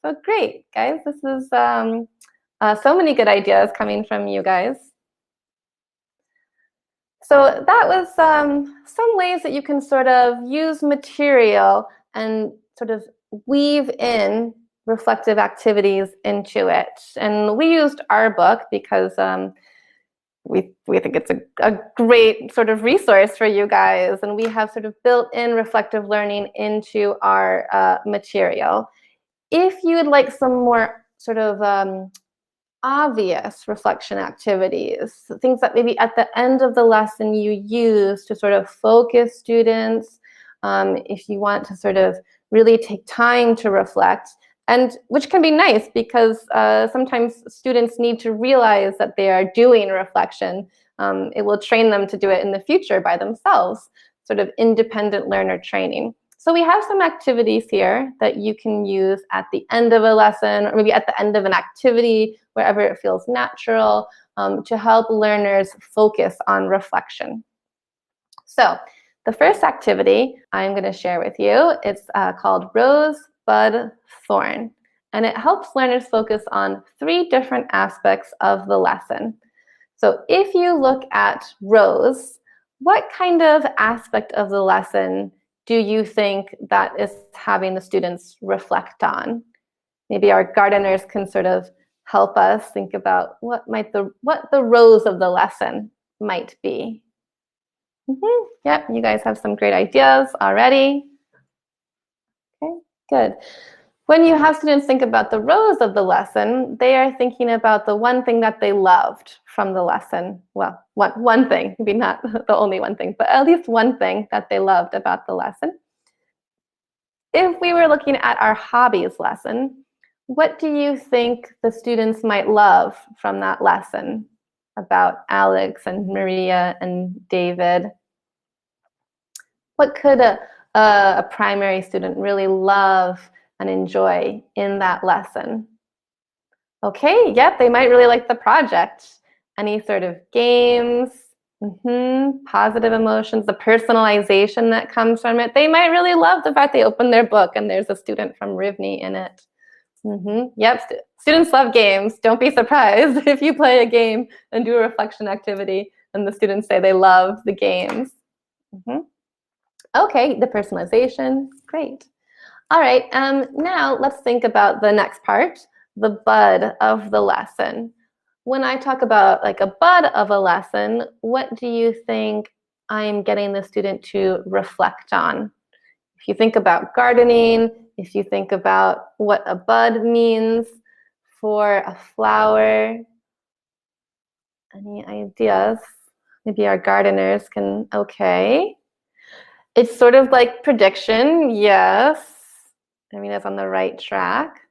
So great, guys. This is so many good ideas coming from you guys. So that was some ways that you can sort of use material and sort of weave in reflective activities into it. And we used our book because we think it's a great sort of resource for you guys. And we have sort of built in reflective learning into our material. If you would like some more sort of obvious reflection activities, things that maybe at the end of the lesson you use to sort of focus students, if you want to sort of really take time to reflect, and which can be nice because sometimes students need to realize that they are doing reflection. It will train them to do it in the future by themselves, sort of independent learner training. So we have some activities here that you can use at the end of a lesson or maybe at the end of an activity, wherever it feels natural, to help learners focus on reflection. So the first activity I'm going to share with you, it's called Rose, Bud, Thorn. And it helps learners focus on 3 different aspects of the lesson. So if you look at Rose, what kind of aspect of the lesson do you think that is having the students reflect on? Maybe our gardeners can sort of help us think about what the rose of the lesson might be. Yep, you guys have some great ideas already. Okay, good. When you have students think about the rose of the lesson, they are thinking about the one thing that they loved from the lesson. Well, one thing, maybe not the only one thing, but at least one thing that they loved about the lesson. If we were looking at our hobbies lesson, what do you think the students might love from that lesson about Alex and Maria and David? What could a primary student really love and enjoy in that lesson? Okay, yep, they might really like the project. Any sort of games, positive emotions, the personalization that comes from it. They might really love the fact they open their book and there's a student from Rivne in it. Yep, students love games. Don't be surprised if you play a game and do a reflection activity and the students say they love the games. Okay, the personalization, great. All right, now let's think about the next part, the bud of the lesson. When I talk about like a bud of a lesson, what do you think I'm getting the student to reflect on? If you think about gardening, if you think about what a bud means for a flower, any ideas? Maybe our gardeners can, okay. It's sort of like prediction, yes. Amina's on the right track.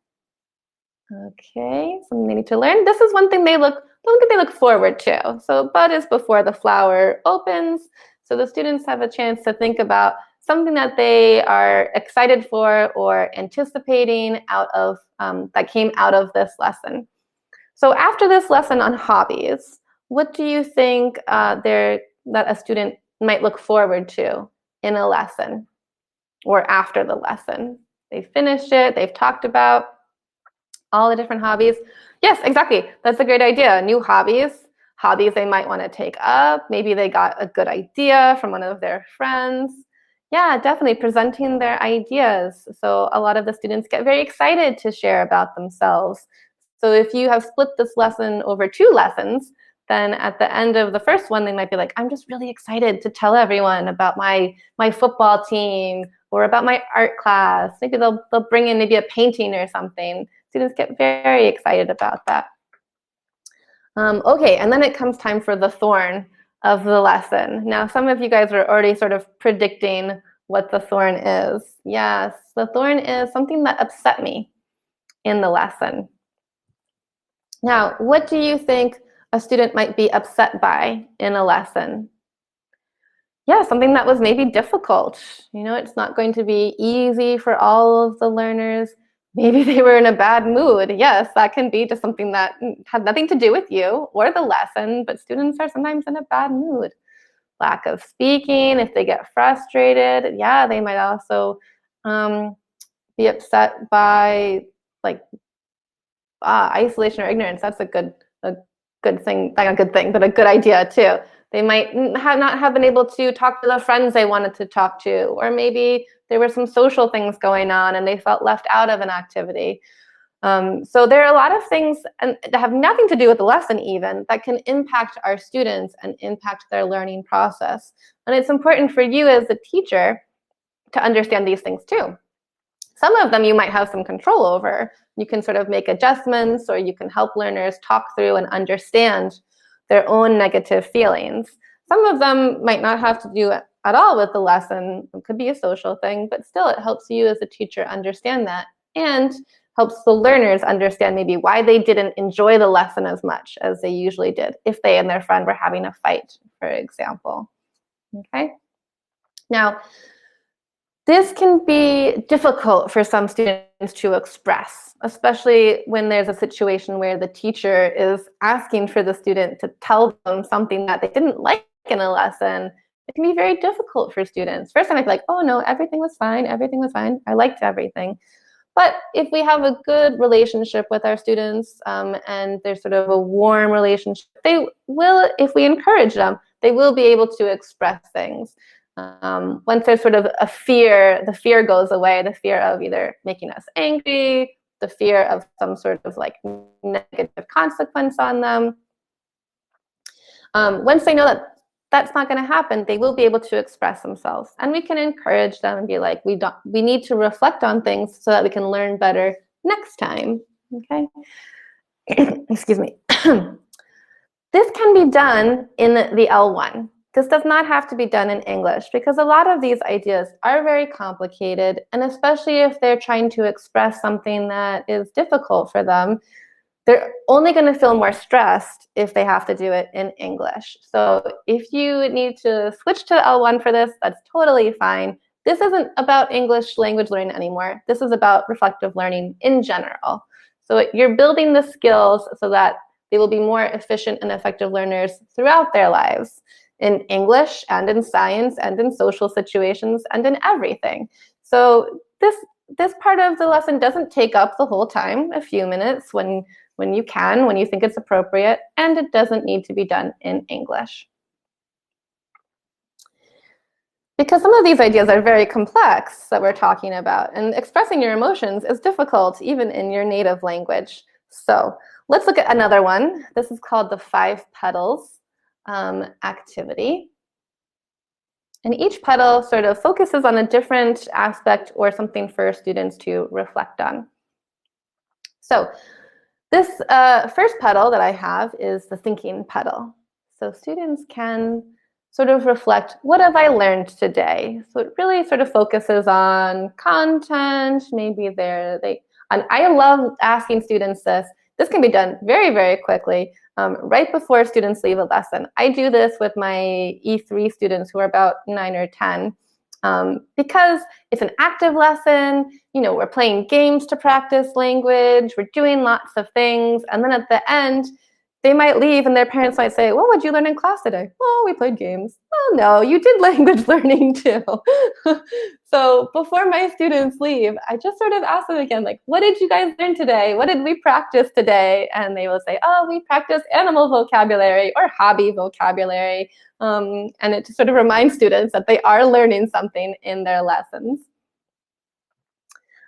Okay, something they need to learn. This is one thing they look forward to. So bud is before the flower opens. So the students have a chance to think about something that they are excited for or anticipating out of that came out of this lesson. So after this lesson on hobbies, what do you think that a student might look forward to in a lesson or after the lesson? They finished it, they've talked about all the different hobbies. Yes, exactly. That's a great idea. New hobbies they might want to take up. Maybe they got a good idea from one of their friends. Yeah, definitely presenting their ideas. So a lot of the students get very excited to share about themselves. So if you have split this lesson over 2 lessons, then at the end of the first one, they might be like, I'm just really excited to tell everyone about my football team or about my art class. Maybe they'll bring in maybe a painting or something. Students get very excited about that. Okay, and then it comes time for the thorn of the lesson. Now, some of you guys are already sort of predicting what the thorn is. Yes, the thorn is something that upset me in the lesson. Now, what do you think a student might be upset by in a lesson? Yeah, something that was maybe difficult. You know, it's not going to be easy for all of the learners. Maybe they were in a bad mood. Yes, that can be just something that had nothing to do with you or the lesson, but students are sometimes in a bad mood. Lack of speaking, if they get frustrated, yeah, they might also be upset by like isolation or ignorance. That's a good thing, not a good thing, but a good idea too. They might not have been able to talk to the friends they wanted to talk to, or maybe there were some social things going on and they felt left out of an activity. So there are a lot of things that have nothing to do with the lesson even that can impact our students and impact their learning process. And it's important for you as a teacher to understand these things too. Some of them you might have some control over. You can sort of make adjustments, or you can help learners talk through and understand their own negative feelings. Some of them might not have to do at all with the lesson. It could be a social thing, but still it helps you as a teacher understand that, and helps the learners understand maybe why they didn't enjoy the lesson as much as they usually did if they and their friend were having a fight, for example. Okay? Now, this can be difficult for some students to express, especially when there's a situation where the teacher is asking for the student to tell them something that they didn't like in a lesson. It can be very difficult for students. First time I'd be like, oh no, everything was fine, I liked everything. But if we have a good relationship with our students and there's sort of a warm relationship, they will, if we encourage them, they will be able to express things. Once there's sort of a fear, the fear goes away, the fear of either making us angry, the fear of some sort of like negative consequence on them. Once they know that that's not going to happen, they will be able to express themselves. And we can encourage them and be like, we need to reflect on things so that we can learn better next time. Okay? Excuse me. This can be done in the L1. This does not have to be done in English because a lot of these ideas are very complicated, and especially if they're trying to express something that is difficult for them, they're only going to feel more stressed if they have to do it in English. So if you need to switch to L1 for this, that's totally fine. This isn't about English language learning anymore. This is about reflective learning in general. So you're building the skills so that they will be more efficient and effective learners throughout their lives, in English and in science and in social situations and in everything. So this part of the lesson doesn't take up the whole time, a few minutes when you can, when you think it's appropriate, and it doesn't need to be done in English. Because some of these ideas are very complex that we're talking about, and expressing your emotions is difficult even in your native language. So let's look at another one. This is called the 5 petals activity. And each petal sort of focuses on a different aspect or something for students to reflect on. So this first petal that I have is the thinking petal. So students can sort of reflect, what have I learned today? So it really sort of focuses on content, maybe and I love asking students this. This can be done very, very quickly, right before students leave a lesson. I do this with my E3 students who are about 9 or 10, because it's an active lesson. We're playing games to practice language, we're doing lots of things, and then at the end, they might leave and their parents might say, what did you learn in class today? Oh, we played games. Oh, no, you did language learning too. So before my students leave, I just sort of ask them again, like, what did you guys learn today? What did we practice today? And they will say, oh, we practiced animal vocabulary or hobby vocabulary. And it just sort of reminds students that they are learning something in their lessons.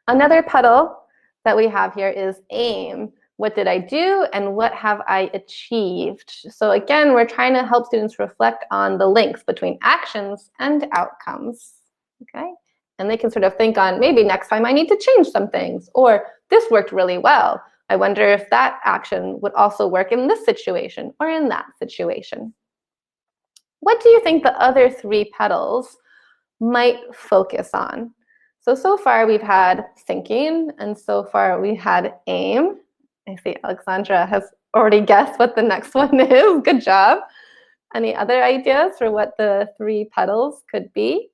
Another petal that we have here is aim. What did I do and what have I achieved? So again, we're trying to help students reflect on the links between actions and outcomes, okay? And they can sort of think on, maybe next time I need to change some things, or this worked really well. I wonder if that action would also work in this situation or in that situation. What do you think the other 3 petals might focus on? So far we've had thinking, and so far we had aim. I see Alexandra has already guessed what the next one is. Good job. Any other ideas for what the 3 petals could be?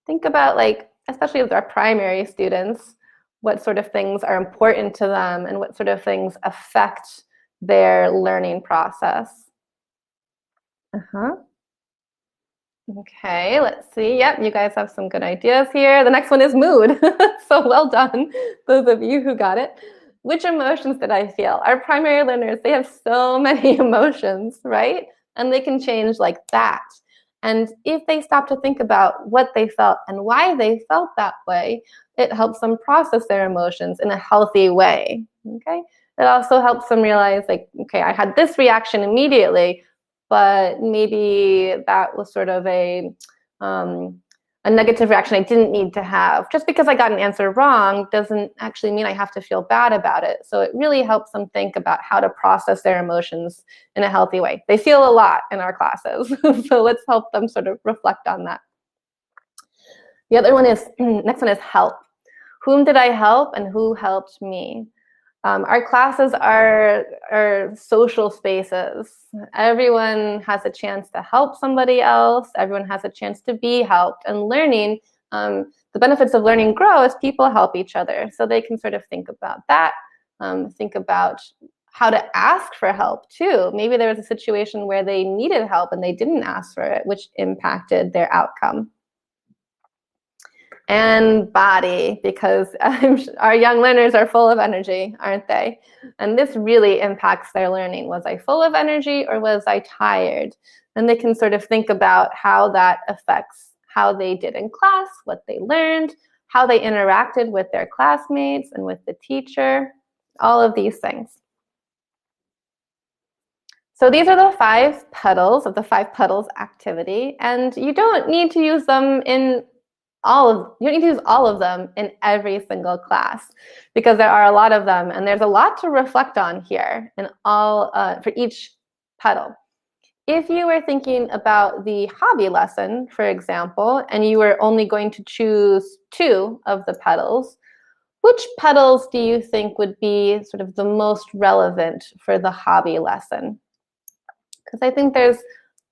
Think about, like, especially with our primary students, what sort of things are important to them and what sort of things affect their learning process. Okay, let's see. Yep, you guys have some good ideas here. The next one is mood. So well done, those of you who got it. Which emotions did I feel? Our primary learners, they have so many emotions, right? And they can change like that. And if they stop to think about what they felt and why they felt that way, it helps them process their emotions in a healthy way, okay? It also helps them realize, like, okay, I had this reaction immediately, but maybe that was sort of a negative reaction I didn't need to have. Just because I got an answer wrong doesn't actually mean I have to feel bad about it. So it really helps them think about how to process their emotions in a healthy way. They feel a lot in our classes, so let's help them sort of reflect on that. The other one is, next one is help. Whom did I help and who helped me? Our classes are social spaces. Everyone has a chance to help somebody else. Everyone has a chance to be helped. And learning, the benefits of learning grow as people help each other. So they can sort of think about that, think about how to ask for help too. Maybe there was a situation where they needed help and they didn't ask for it, which impacted their outcome. And body, because our young learners are full of energy, aren't they? And this really impacts their learning. Was I full of energy or was I tired? And they can sort of think about how that affects how they did in class, what they learned, how they interacted with their classmates and with the teacher, all of these things. So these are the 5 petals of the 5 petals activity, and you don't need to use them in you don't need to use all of them in every single class, because there are a lot of them and there's a lot to reflect on here in all for each petal. if you were thinking about the hobby lesson, for example, and you were only going to choose 2 of the petals, which petals do you think would be sort of the most relevant for the hobby lesson? Because I think there's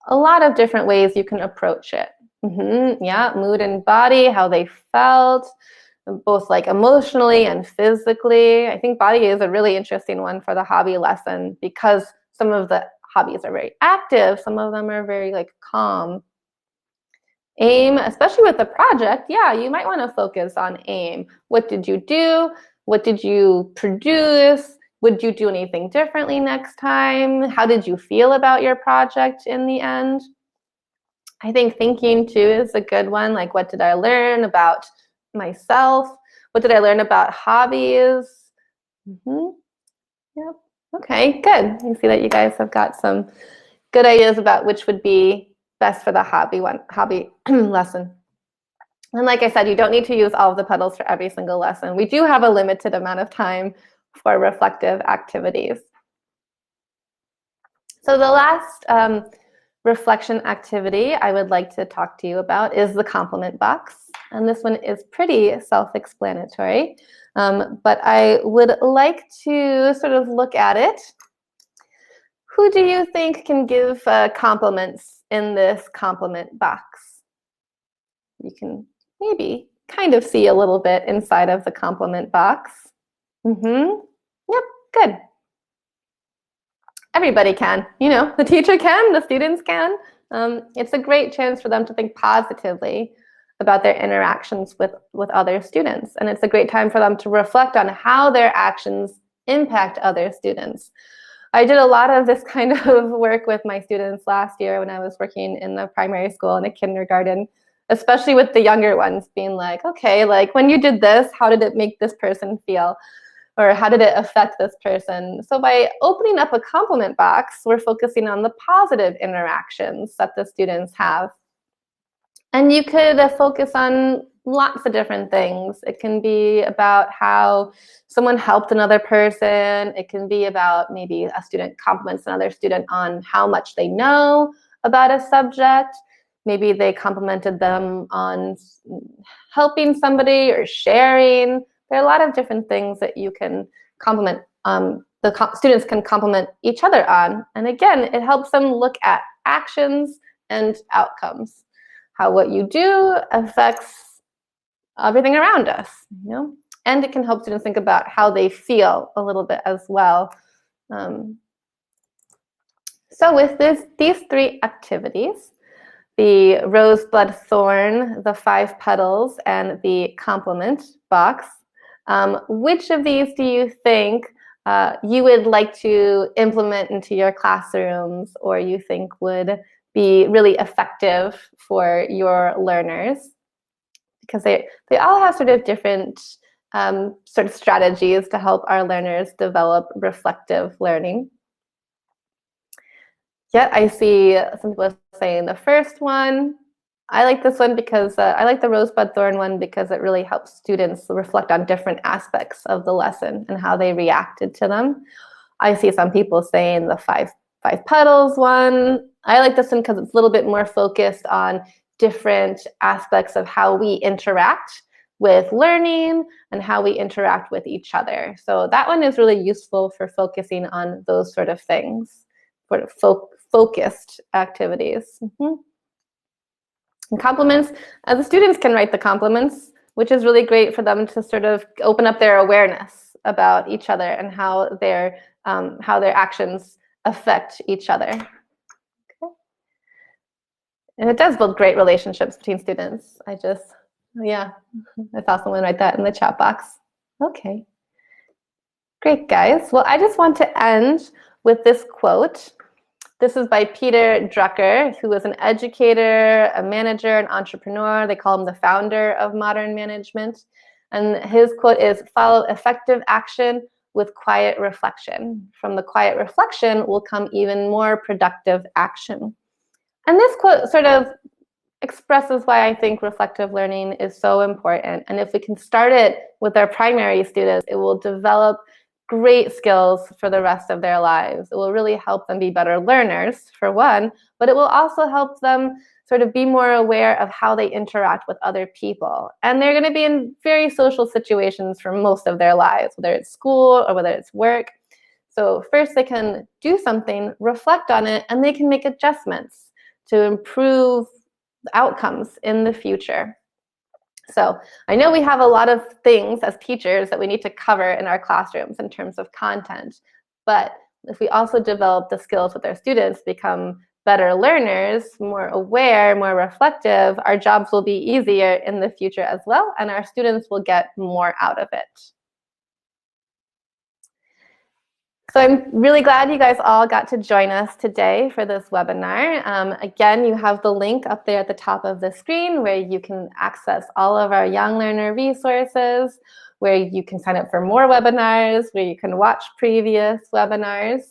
a lot of different ways you can approach it. Yeah, mood and body, how they felt, both like emotionally and physically. I think body is a really interesting one for the hobby lesson because some of the hobbies are very active, some of them are very like calm. Aim, especially with the project, yeah, you might want to focus on aim. What did you do? What did you produce? Would you do anything differently next time? How did you feel about your project in the end? I think thinking too is a good one. Like, what did I learn about myself? What did I learn about hobbies? Yep. Okay, good. You see that you guys have got some good ideas about which would be best for the hobby lesson. And like I said, you don't need to use all of the petals for every single lesson. We do have a limited amount of time for reflective activities. So the last reflection activity I would like to talk to you about is the compliment box. And this one is pretty self-explanatory, but I would like to sort of look at it. Who do you think can give compliments in this compliment box? You can maybe kind of see a little bit inside of the compliment box. Yep, good. Everybody can, you know, the teacher can, the students can. It's a great chance for them to think positively about their interactions with other students. And it's a great time for them to reflect on how their actions impact other students. I did a lot of this kind of work with my students last year when I was working in the primary school and a kindergarten, especially with the younger ones, being like, okay, like when you did this, how did it make this person feel? Or how did it affect this person? So by opening up a compliment box, we're focusing on the positive interactions that the students have. And you could focus on lots of different things. It can be about how someone helped another person. It can be about maybe a student compliments another student on how much they know about a subject. Maybe they complimented them on helping somebody or sharing. There are a lot of different things that you can compliment, students can compliment each other on. And again, it helps them look at actions and outcomes. How what you do affects everything around us, you know? And it can help students think about how they feel a little bit as well. So with these 3 activities, the rosebud thorn, the 5 petals, and the compliment box, which of these do you think you would like to implement into your classrooms, or you think would be really effective for your learners? Because they all have sort of different sort of strategies to help our learners develop reflective learning. Yeah, I see some people saying the first one. I like this one because I like the rosebud thorn one because it really helps students reflect on different aspects of the lesson and how they reacted to them. I see some people saying the five petals one. I like this one because it's a little bit more focused on different aspects of how we interact with learning and how we interact with each other. So that one is really useful for focusing on those sort of things, sort of focused activities. And compliments, the students can write the compliments, which is really great for them to sort of open up their awareness about each other and how their actions affect each other. Okay. And it does build great relationships between students. I saw someone write that in the chat box. Okay. Great, guys. Well, I just want to end with this quote. This is by Peter Drucker, who is an educator, a manager, an entrepreneur. They call him the founder of modern management. And his quote is, "Follow effective action with quiet reflection. From the quiet reflection will come even more productive action." And this quote sort of expresses why I think reflective learning is so important. And if we can start it with our primary students, it will develop great skills for the rest of their lives. It will really help them be better learners, for one, but it will also help them sort of be more aware of how they interact with other people. And they're going to be in very social situations for most of their lives, whether it's school or whether it's work. So first they can do something, reflect on it, and they can make adjustments to improve outcomes in the future. So I know we have a lot of things as teachers that we need to cover in our classrooms in terms of content, but if we also develop the skills with our students, become better learners, more aware, more reflective, our jobs will be easier in the future as well, and our students will get more out of it. So I'm really glad you guys all got to join us today for this webinar. Again, you have the link up there at the top of the screen where you can access all of our Young Learner resources, where you can sign up for more webinars, where you can watch previous webinars.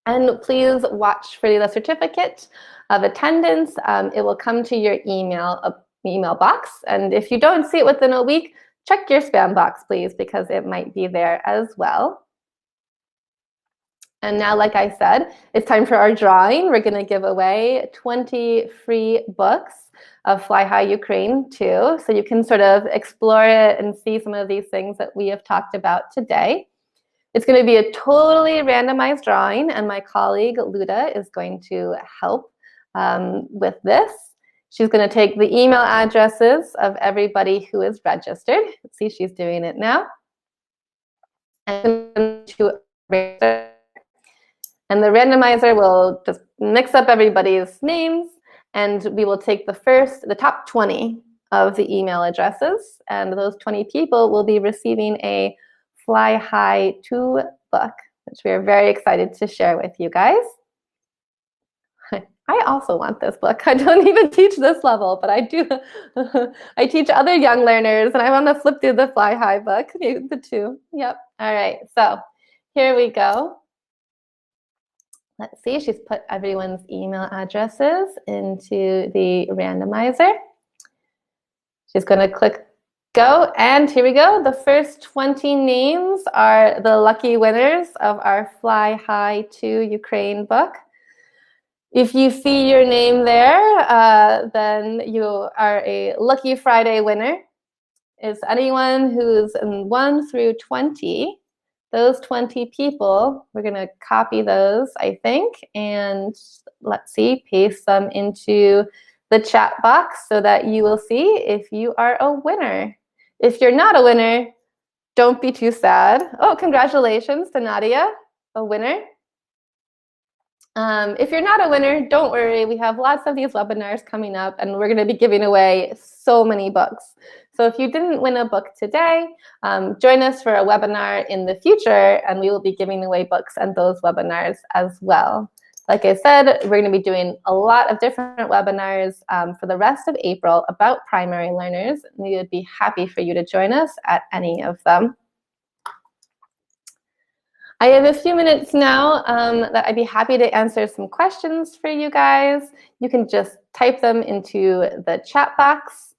And please watch for the certificate of attendance. It will come to your email box. And if you don't see it within a week, check your spam box, please, because it might be there as well. And now, like I said, it's time for our drawing. We're going to give away 20 free books of Fly High Ukraine 2. So you can sort of explore it and see some of these things that we have talked about today. It's going to be a totally randomized drawing, and my colleague Luda is going to help with this. She's going to take the email addresses of everybody who is registered. Let's see, she's doing it now. And the randomizer will just mix up everybody's names, and we will take the top 20 of the email addresses, and those 20 people will be receiving a Fly High 2 book, which we are very excited to share with you guys. I also want this book. I don't even teach this level, but I do. I teach other young learners, and I want to flip through the Fly High book, the 2. Yep. All right. So here we go. Let's see. She's put everyone's email addresses into the randomizer. She's going to click go, and here we go. The first 20 names are the lucky winners of our Fly High 2 Ukraine book. If you see your name there, then you are a Lucky Friday winner. It's anyone who's in 1 through 20. Those 20 people, we're going to copy those, I think, and let's see, paste them into the chat box so that you will see if you are a winner. If you're not a winner, don't be too sad. Oh, congratulations to Nadia, a winner. If you're not a winner, don't worry. We have lots of these webinars coming up, and we're going to be giving away so many books. So if you didn't win a book today, join us for a webinar in the future, and we will be giving away books and those webinars as well. Like I said, we're going to be doing a lot of different webinars for the rest of April about primary learners. We would be happy for you to join us at any of them. I have a few minutes now that I'd be happy to answer some questions for you guys. You can just type them into the chat box,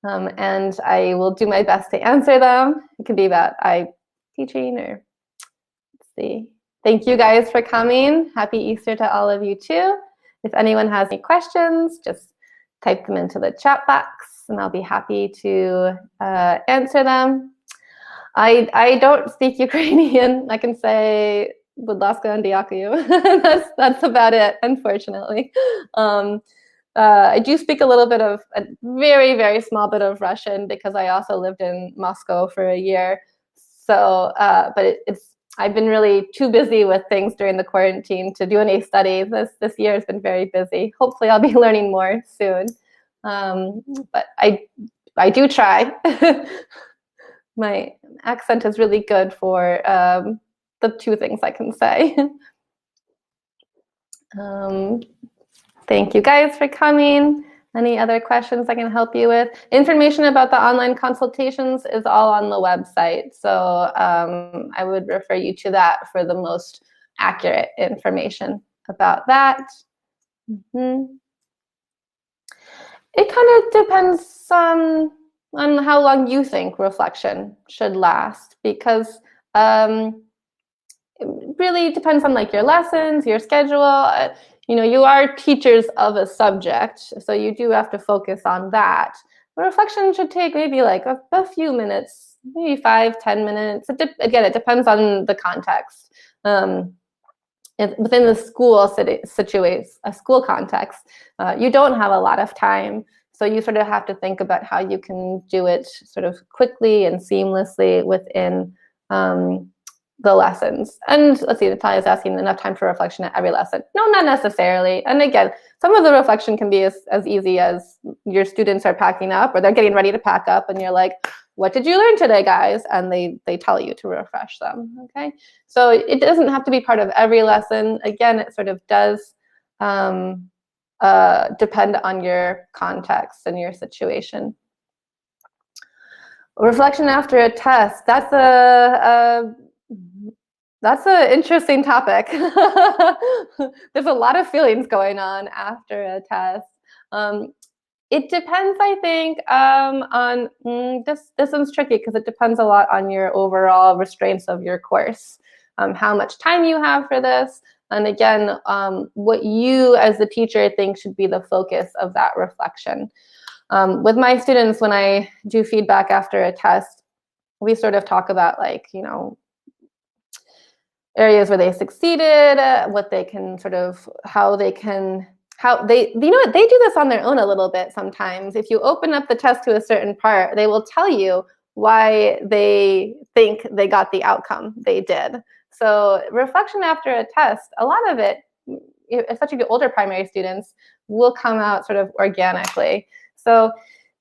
and I will do my best to answer them. It can be about teaching or, let's see. Thank you guys for coming. Happy Easter to all of you too. If anyone has any questions, just type them into the chat box, and I'll be happy to answer them. I don't speak Ukrainian. I can say "Будь ласка, дякую." That's about it, unfortunately. I do speak a little bit of a very, very small bit of Russian because I also lived in Moscow for a year. So, but I've been really too busy with things during the quarantine to do any studies. This year has been very busy. Hopefully, I'll be learning more soon. But I do try. My accent is really good for the 2 things I can say. Thank you guys for coming. Any other questions I can help you with? Information about the online consultations is all on the website. So I would refer you to that for the most accurate information about that. It kind of depends on on how long you think reflection should last, because it really depends on like your lessons, your schedule. You are teachers of a subject, so you do have to focus on that. But reflection should take maybe like a few minutes, maybe 5-10 minutes. Again, it depends on the context. Within the school situation, a school context, you don't have a lot of time. So you sort of have to think about how you can do it sort of quickly and seamlessly within the lessons. And let's see, Natalia is asking, enough time for reflection at every lesson? No, not necessarily. And again, some of the reflection can be as easy as your students are packing up, or they're getting ready to pack up, and you're like, what did you learn today, guys? And they tell you to refresh them, okay? So it doesn't have to be part of every lesson. Again, it sort of does depend on your context and your situation. Reflection after a test, that's an interesting topic. There's a lot of feelings going on after a test. It depends, I think, on this one's tricky because it depends a lot on your overall restraints of your course, how much time you have for this, and again, what you as the teacher think should be the focus of that reflection. With my students, when I do feedback after a test, we sort of talk about like, areas where they succeeded, what they can sort of, how they they do this on their own a little bit sometimes. If you open up the test to a certain part, they will tell you why they think they got the outcome they did. So reflection after a test, a lot of it, especially the older primary students, will come out sort of organically. So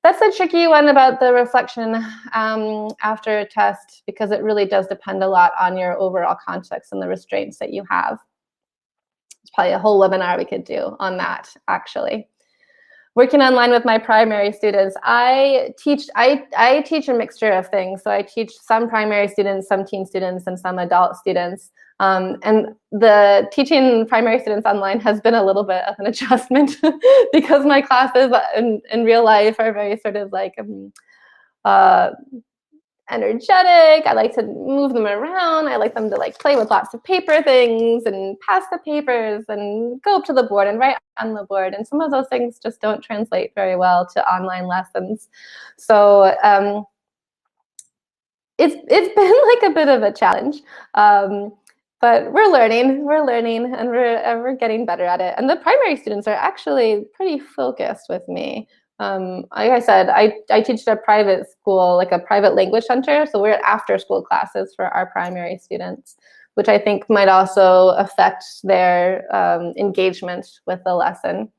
that's a tricky one about the reflection after a test, because it really does depend a lot on your overall context and the restraints that you have. It's probably a whole webinar we could do on that, actually. Working online with my primary students, I teach a mixture of things. So I teach some primary students, some teen students, and some adult students. And the teaching primary students online has been a little bit of an adjustment because my classes in real life are very sort of like energetic. I like to move them around. I like them to like play with lots of paper things and pass the papers and go up to the board and write on the board. And some of those things just don't translate very well to online lessons. So it's been like a bit of a challenge. But we're learning, and we're getting better at it. And the primary students are actually pretty focused with me. Like I said, I teach at a private school, like a private language center. So we're at after school classes for our primary students, which I think might also affect their engagement with the lesson.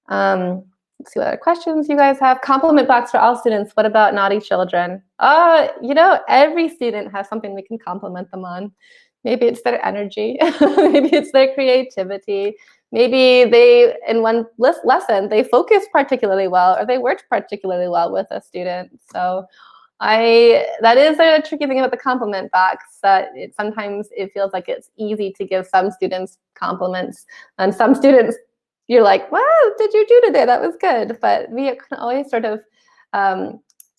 Let's see what other questions you guys have. Compliment box for all students. What about naughty children? Every student has something we can compliment them on. Maybe it's their energy, maybe it's their creativity, maybe they, in one lesson, they focused particularly well, or they worked particularly well with a student. So that is a tricky thing about the compliment box, that sometimes it feels like it's easy to give some students compliments, and some students, you're like, wow, what did you do today? That was good. But we can always sort of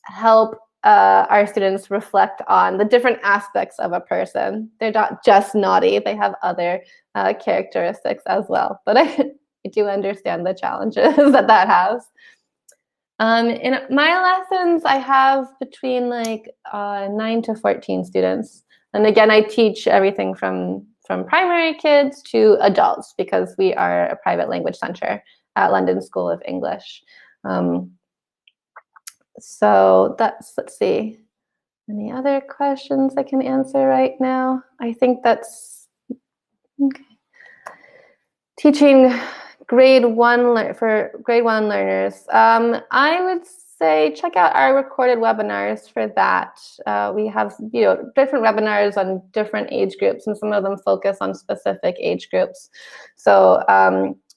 help our students reflect on the different aspects of a person. They're not just naughty, they have other characteristics as well. But I do understand the challenges that has. In my lessons, I have between like 9 to 14 students. And again, I teach everything from primary kids to adults, because we are a private language center at London School of English. So let's see, any other questions I can answer right now? I think that's okay. Teaching grade 1 for grade 1 learners. I would say check out our recorded webinars for that. We have different webinars on different age groups, and some of them focus on specific age groups. So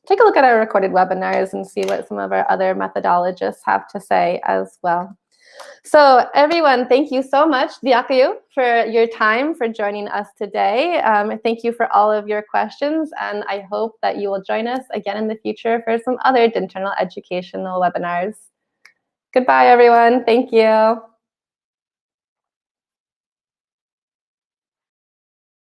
take a look at our recorded webinars and see what some of our other methodologists have to say as well. So everyone, thank you so much, Diakayu, for your time, for joining us today. Thank you for all of your questions, and I hope that you will join us again in the future for some other internal educational webinars. Goodbye, everyone. Thank you.